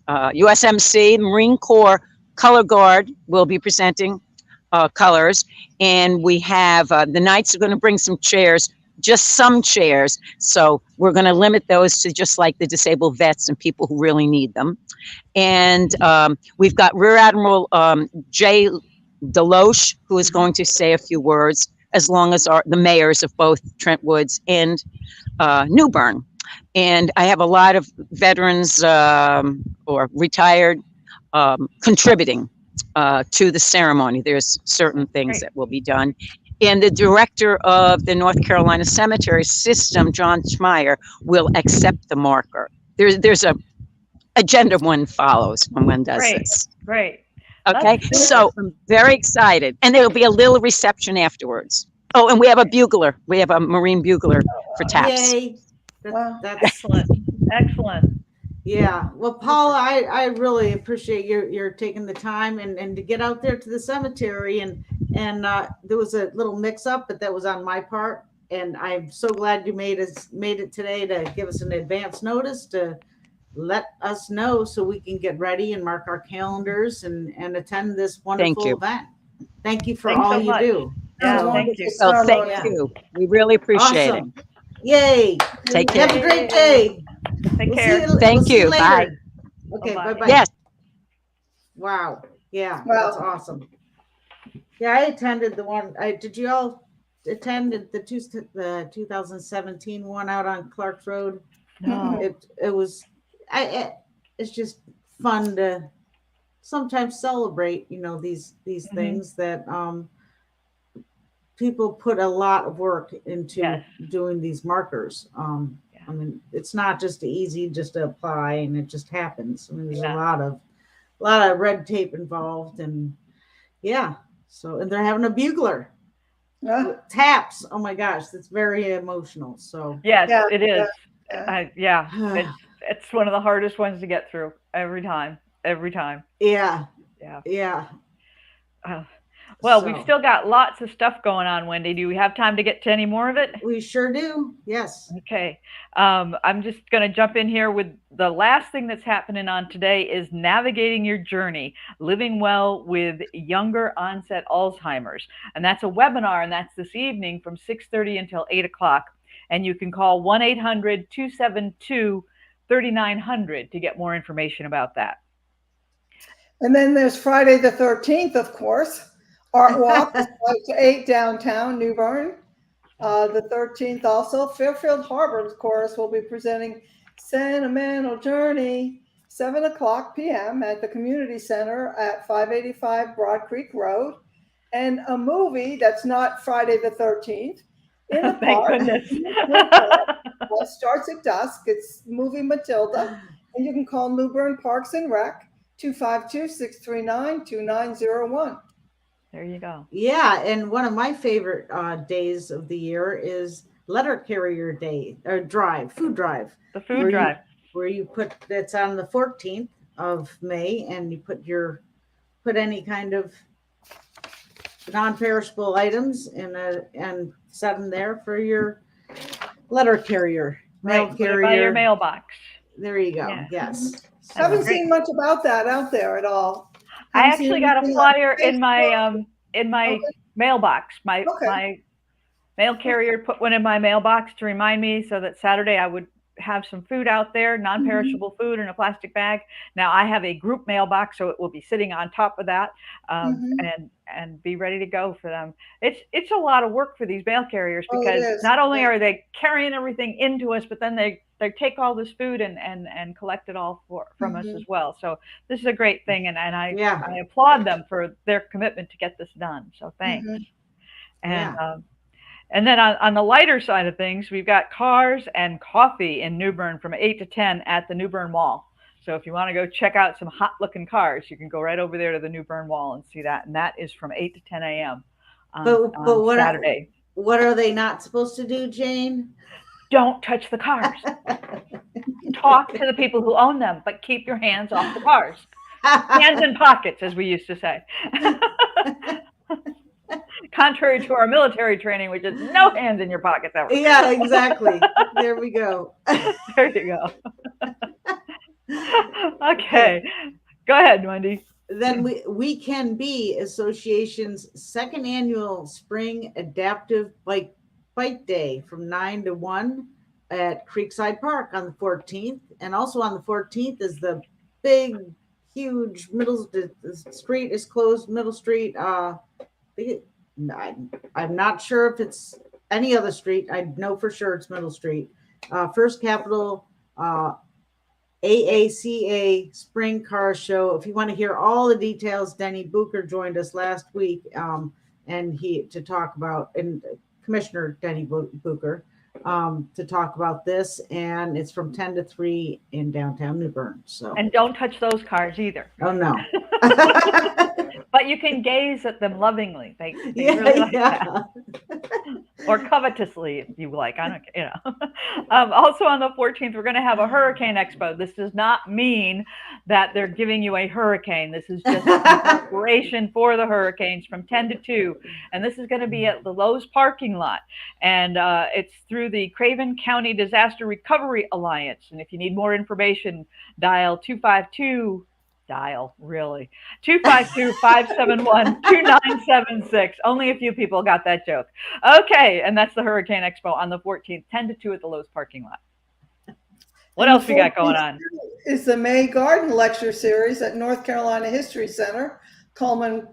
USMC, Marine Corps Color Guard will be presenting colors. And we have, the Knights are going to bring some chairs, just some chairs. So we're going to limit those to just like the disabled vets and people who really need them. And we've got Rear Admiral Jay Deloche, who is going to say a few words, as long as the mayors of both Trent Woods and New Bern. And I have a lot of veterans or retired contributing to the ceremony. There's certain things that will be done. And the director of the North Carolina Cemetery System, John Schmeier, will accept the marker. There's a agenda one follows when one does this. Great. Okay, so I'm very excited. And there'll be a little reception afterwards. Oh, and we have a bugler. We have a Marine bugler for taps. Yay. That's Excellent. Excellent. Yeah. Well, Paula, I really appreciate your taking the time and to get out there to the cemetery, and there was a little mix up, but that was on my part. And I'm so glad you made it today to give us an advance notice to let us know so we can get ready and mark our calendars and attend this wonderful event. Thank you for Thanks all so you much. do. Yeah, thank you. So thank you. We really appreciate Awesome. it. Yay. Take care. Have a great day. Take care. Thank you. Later. Bye. Okay. Bye-bye. Bye-bye. Yes. Wow. Yeah. Wow. That's awesome. Yeah, I attended the one. Did you all attend the 2017 one out on Clark's Road? No. It was. It's just fun to sometimes celebrate. You know, these things that people put a lot of work into doing these markers. I mean, it's not just easy just to apply and it just happens. I mean, there's a lot of red tape involved, and so, and they're having a bugler taps. Oh my gosh, that's very emotional. So Yes, it is. It's one of the hardest ones to get through every time. Yeah. Well, we've still got lots of stuff going on, Wendy. Do we have time to get to any more of it? We sure do. Yes. Okay. I'm just going to jump in here with the last thing that's happening on today is navigating your journey, living well with younger onset Alzheimer's. And that's a webinar, and that's this evening from 6:30 until 8 o'clock. And you can call 1-800-272-3900 to get more information about that. And then there's Friday the 13th, of course. Art Walk, 5 to 8 downtown New Bern. The 13th also, Fairfield Harbor, of course, will be presenting Sentimental Journey, 7 o'clock p.m. at the Community Center at 585 Broad Creek Road. And a movie that's not Friday the 13th in a Thank park. goodness. Starts at dusk. It's movie Matilda. And you can call New Bern Parks and Rec, 252-639-2901. There you go. Yeah, and one of my favorite days of the year is letter carrier day or drive, food drive. The food drive. Where you put, that's on the 14th of May, and you put any kind of non-perishable items and set them there for your letter carrier, mail Right, carrier. by your mailbox. There you go. Yeah. Yes. Haven't seen much about that out there at all. I actually got a flyer in my mailbox. My mail carrier put one in my mailbox to remind me so that Saturday I would have some food out there, non-perishable food in a plastic bag. Now I have a group mailbox, so it will be sitting on top of that and be ready to go for them. It's a lot of work for these mail carriers because not only are they carrying everything into us, but then they take all this food and collect it all from us as well. So this is a great thing, and I applaud them for their commitment to get this done. So thanks. And then on the lighter side of things, we've got cars and coffee in New Bern from 8 to 10 at the New Bern Mall. So if you want to go check out some hot looking cars, you can go right over there to the New Bern Mall and see that. And that is from 8 to 10 a.m. on Saturday. What are they not supposed to do, Jane? Don't touch the cars. Talk to the people who own them, but keep your hands off the cars. Hands in pockets, as we used to say. Contrary to our military training, which is no hands in your pockets ever. Yeah, exactly. There we go. There you go. Okay. Go ahead, Wendy. Then we Can Be Association's second annual Spring Adaptive Bike Day from 9 to 1 at Creekside Park on the 14th. And also on the 14th is the big, huge the street is closed, Middle Street. I'm not sure if it's any other street. I know for sure it's Middle Street. First Capital AACA Spring Car Show. If you want to hear all the details, Denny Booker joined us last week, and Commissioner Denny Booker to talk about this, and it's from 10 to 3 in downtown New Bern. So, and don't touch those cars either. Oh no. But you can gaze at them lovingly. They really like that. Or covetously, if you like. I don't, also on the 14th, we're going to have a hurricane expo. This does not mean that they're giving you a hurricane. This is just preparation for the hurricanes from 10 to 2. And this is going to be at the Lowe's parking lot. And it's through the Craven County Disaster Recovery Alliance. And if you need more information, dial 252-571-2976. Only a few people got that joke. Okay, and that's the Hurricane Expo on the 14th, 10 to 2 at the Lowe's parking lot. What else we got going on? Is the May Garden Lecture Series at North Carolina History Center, Coleman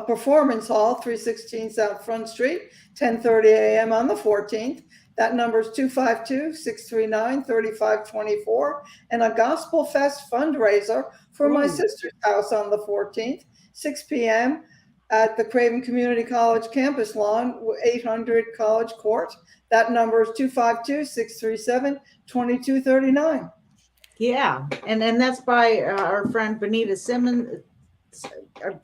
Performance Hall, 316 South Front Street, 10:30 a.m. on the 14th. That number is 252-639-3524, and a Gospel Fest fundraiser for my sister's house on the 14th, 6 p.m. at the Craven Community College campus lawn, 800 College Court. That number is 252-637-2239. Yeah, and that's by our friend Benita Simmons.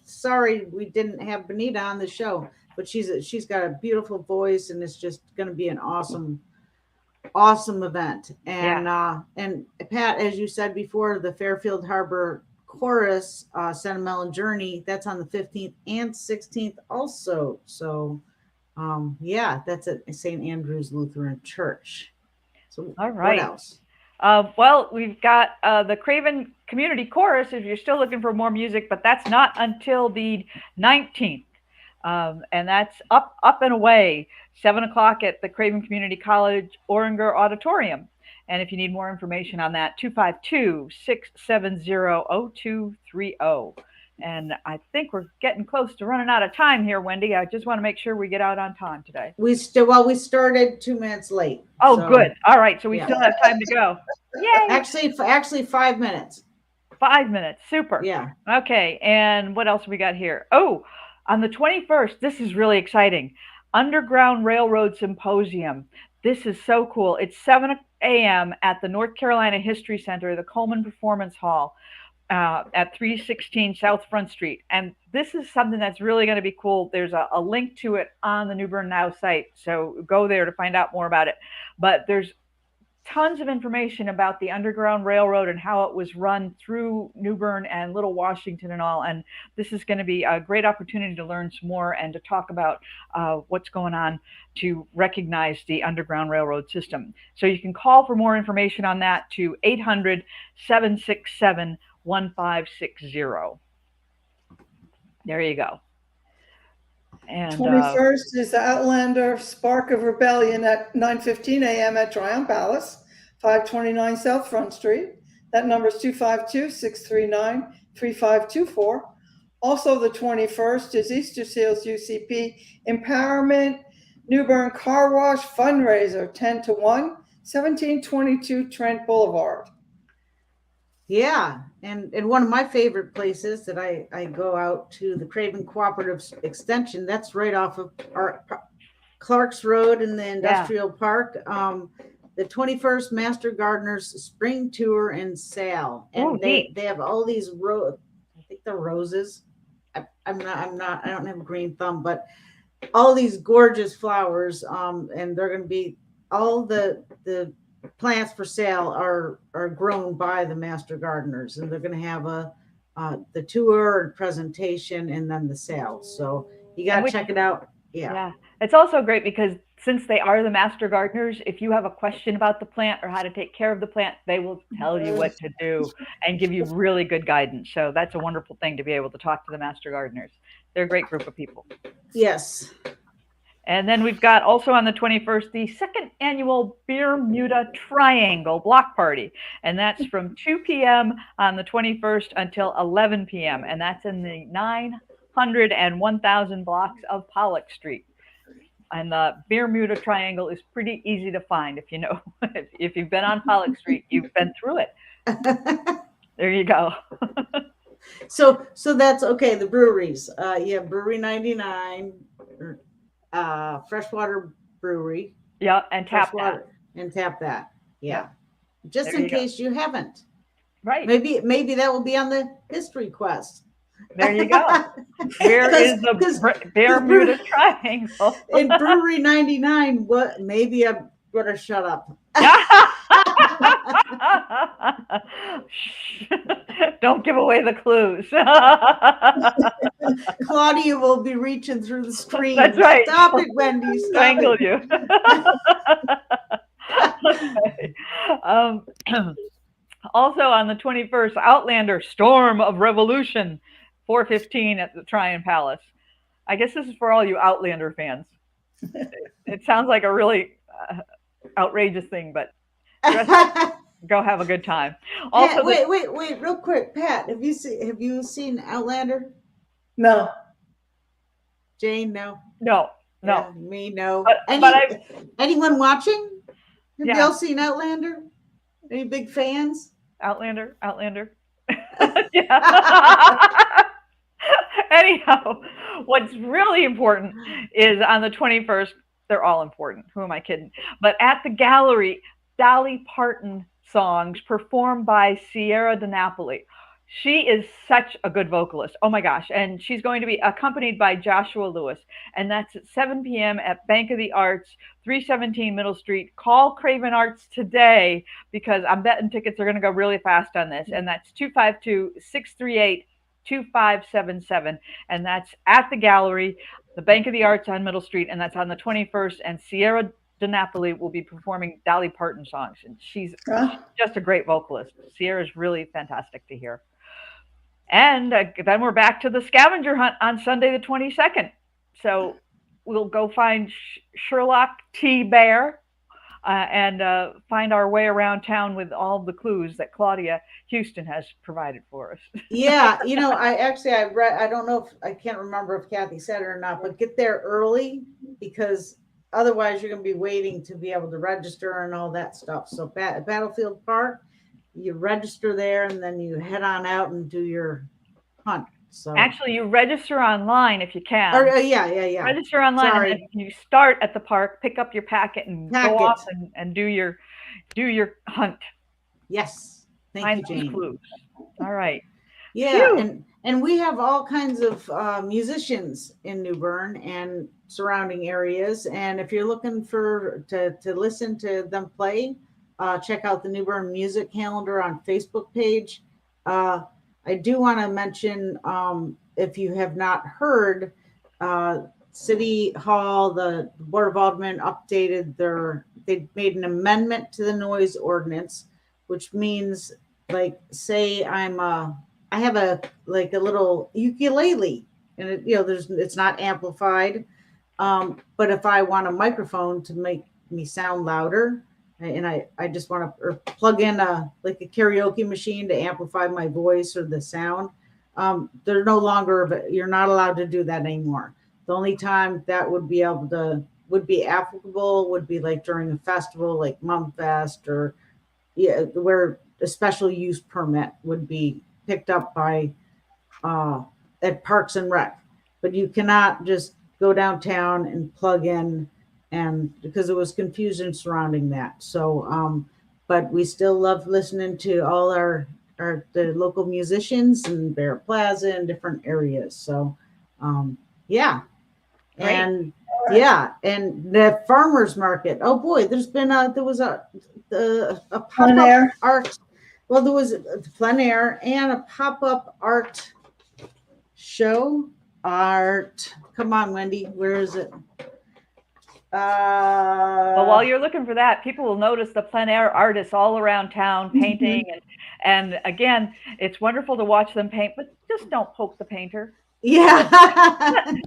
Sorry we didn't have Benita on the show, but she's got a beautiful voice, and it's just going to be an awesome event. And and Pat, as you said before, the Fairfield Harbor chorus, Sentimental Journey. That's on the 15th and 16th also. So, yeah, that's at St. Andrew's Lutheran Church. So, All right. What else? Well, we've got the Craven Community Chorus if you're still looking for more music, but that's not until the 19th. And that's up and away, 7 o'clock at the Craven Community College Oringer Auditorium. And if you need more information on that, 252-670-0230. And I think we're getting close to running out of time here, Wendy. I just want to make sure we get out on time today. We started 2 minutes late. Oh, so, good. All right. So we yeah. still have time to go. Yay. Actually 5 minutes. 5 minutes. Super. Yeah. Okay. And what else we got here? Oh, on the 21st, this is really exciting. Underground Railroad Symposium. This is so cool. It's 7 a.m. at the North Carolina History Center, the Coleman Performance Hall, at 316 South Front Street. And this is something that's really going to be cool. There's a link to it on the New Bern Now site. So go there to find out more about it. But there's tons of information about the Underground Railroad and how it was run through New Bern and Little Washington and all. And this is going to be a great opportunity to learn some more and to talk about what's going on to recognize the Underground Railroad system. So you can call for more information on that to 800-767-1560. There you go. And 21st is the Outlander Spark of Rebellion at 9:15 a.m. at Tryon Palace, 529 South Front Street. That number is 252-639-3524. Also the 21st is Easter Seals UCP Empowerment New Bern Car Wash Fundraiser, 10 to 1, 1722 Trent Boulevard. Yeah, and one of my favorite places that I go out to, the Craven Cooperative Extension. That's right off of our Clark's Road in the Industrial Park. The 21st Master Gardeners Spring Tour and Sale, and they have all these I think they're roses. I don't have a green thumb, but all these gorgeous flowers. And they're going to be all the plants for sale are grown by the Master Gardeners, and they're going to have the tour and presentation and then the sale. So you got to check it out. Yeah. It's also great because since they are the Master Gardeners, if you have a question about the plant or how to take care of the plant, they will tell you what to do and give you really good guidance. So that's a wonderful thing to be able to talk to the Master Gardeners. They're a great group of people. Yes. And then we've got also on the 21st, the second annual Bermuda Triangle Block Party. And that's from 2 p.m. on the 21st until 11 p.m. And that's in the 900 and 1000 blocks of Pollock Street. And the Bermuda Triangle is pretty easy to find if you know. If you've been on Pollock Street, you've been through it. There you go. So that's okay. The breweries. You have Brewery 99, Freshwater Brewery. Yeah, and Tap That. And Tap That. Yeah. Just There in you case you haven't. Right. Maybe that will be on the history quest. There you go. Where is the Bermuda Triangle? In Brewery 99, what? Maybe I better shut up. Don't give away the clues. Claudia will be reaching through the screen. That's right. Stop it, Wendy. Strangle you. Also on the 21st, Outlander Storm of Revolution, 4:15 at the Tryon Palace. I guess this is for all you Outlander fans. It sounds like a really outrageous thing, but go have a good time. Also, Pat, wait, real quick, Pat. Have you seen Outlander? No. Jane, no. No. Yeah, me, no. But anyone watching? Have Yeah. y'all seen Outlander? Any big fans? Outlander. Yeah. Anyhow, what's really important is on the 21st, they're all important. Who am I kidding? But at the gallery, Dolly Parton songs performed by Sierra Di Napoli. She is such a good vocalist. Oh my gosh. And she's going to be accompanied by Joshua Lewis. And that's at 7 p.m. at Bank of the Arts, 317 Middle Street. Call Craven Arts today because I'm betting tickets are going to go really fast on this. And that's 252-638-2577. And that's at the gallery, the Bank of the Arts on Middle Street. And that's on the 21st. And Sierra DiNapoli will be performing Dolly Parton songs. And she's just a great vocalist. Sierra's really fantastic to hear. And then we're back to the scavenger hunt on Sunday, the 22nd. So we'll go find Sherlock T. Bear and find our way around town with all the clues that Claudia Houston has provided for us. Yeah, you know, I read, I don't know if, I can't remember if Kathy said it or not, but get there early because otherwise you're going to be waiting to be able to register and all that stuff. So Battlefield Park, you register there and then you head on out and do your hunt. So actually, you register online if you can. Yeah. Register online and then you start at the park, pick up your packet and go off and do your hunt. Yes. Thank you, Jane. Clues. All right. Yeah, and we have all kinds of musicians in New Bern and surrounding areas. And if you're looking to listen to them play, check out the New Bern Music Calendar on Facebook page. I do want to mention, if you have not heard, City Hall, the Board of Aldermen updated they made an amendment to the noise ordinance, which means, like, say I have a little ukulele and it's not amplified. But if I want a microphone to make me sound louder, and I just want to plug in a karaoke machine to amplify my voice or the sound, you're not allowed to do that anymore. The only time that would be applicable would be like during a festival like Mumfest or where a special use permit would be picked up by at Parks and Rec. But you cannot just go downtown and plug in, and because there was confusion surrounding that. So but we still love listening to all the local musicians in Bear Plaza and different areas. So yeah. Great. And and the farmers market. Oh boy, there was a pop-up art. Well, there was a plein air and a pop-up art show. Come on, Wendy, where is it? Well, while you're looking for that, people will notice the plein air artists all around town painting. And again, it's wonderful to watch them paint, but just don't poke the painter. Yeah.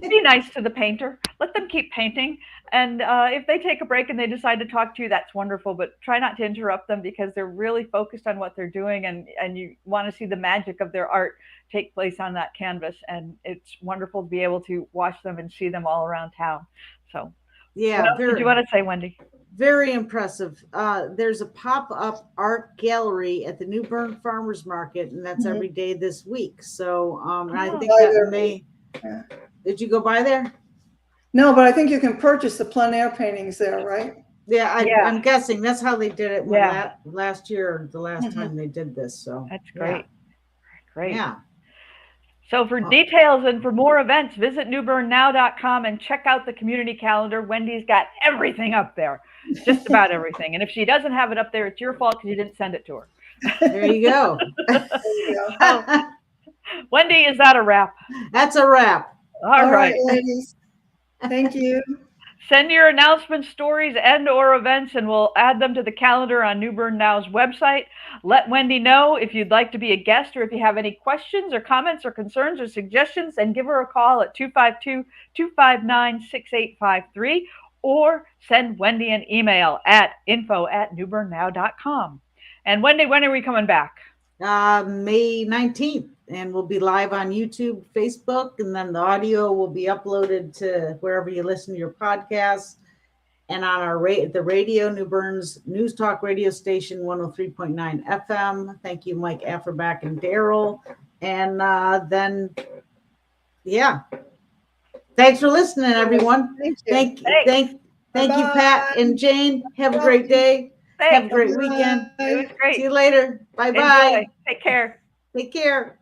Be nice to the painter. Let them keep painting. And if they take a break and they decide to talk to you, that's wonderful. But try not to interrupt them because they're really focused on what they're doing. And you want to see the magic of their art take place on that canvas. And it's wonderful to be able to watch them and see them all around town. So yeah. What else did you want to say, Wendy? Very impressive. There's a pop-up art gallery at the New Bern Farmers Market, and that's every day this week. So and I think that may. Yeah. Did you go by there? No, but I think you can purchase the plein air paintings there, right? Yeah, I'm guessing that's how they did it last year, the last time they did this. So that's great. Great. Yeah. So for details and for more events, visit newbernnow.com and check out the community calendar. Wendy's got everything up there, just about everything. And if she doesn't have it up there, it's your fault because you didn't send it to her. There you go. Wendy, is that a wrap? That's a wrap. All right, ladies. Thank you. Send your announcements, stories, and/or events, and we'll add them to the calendar on New Bern Now's website. Let Wendy know if you'd like to be a guest or if you have any questions or comments or concerns or suggestions, and give her a call at 252-259-6853 or send Wendy an email at info@newbernnow.com. And Wendy, when are we coming back? May 19th. And we'll be live on YouTube, Facebook, and then the audio will be uploaded to wherever you listen to your podcasts. And on our the radio, New Bern's News Talk radio station, 103.9 FM. Thank you, Mike Afferback and Daryl. And then, yeah. Thanks for listening, everyone. Thank you. Thank you, Pat and Jane. Have a great day. Thanks. Have a great weekend. It was great. See you later. Bye-bye. Enjoy. Take care. Take care.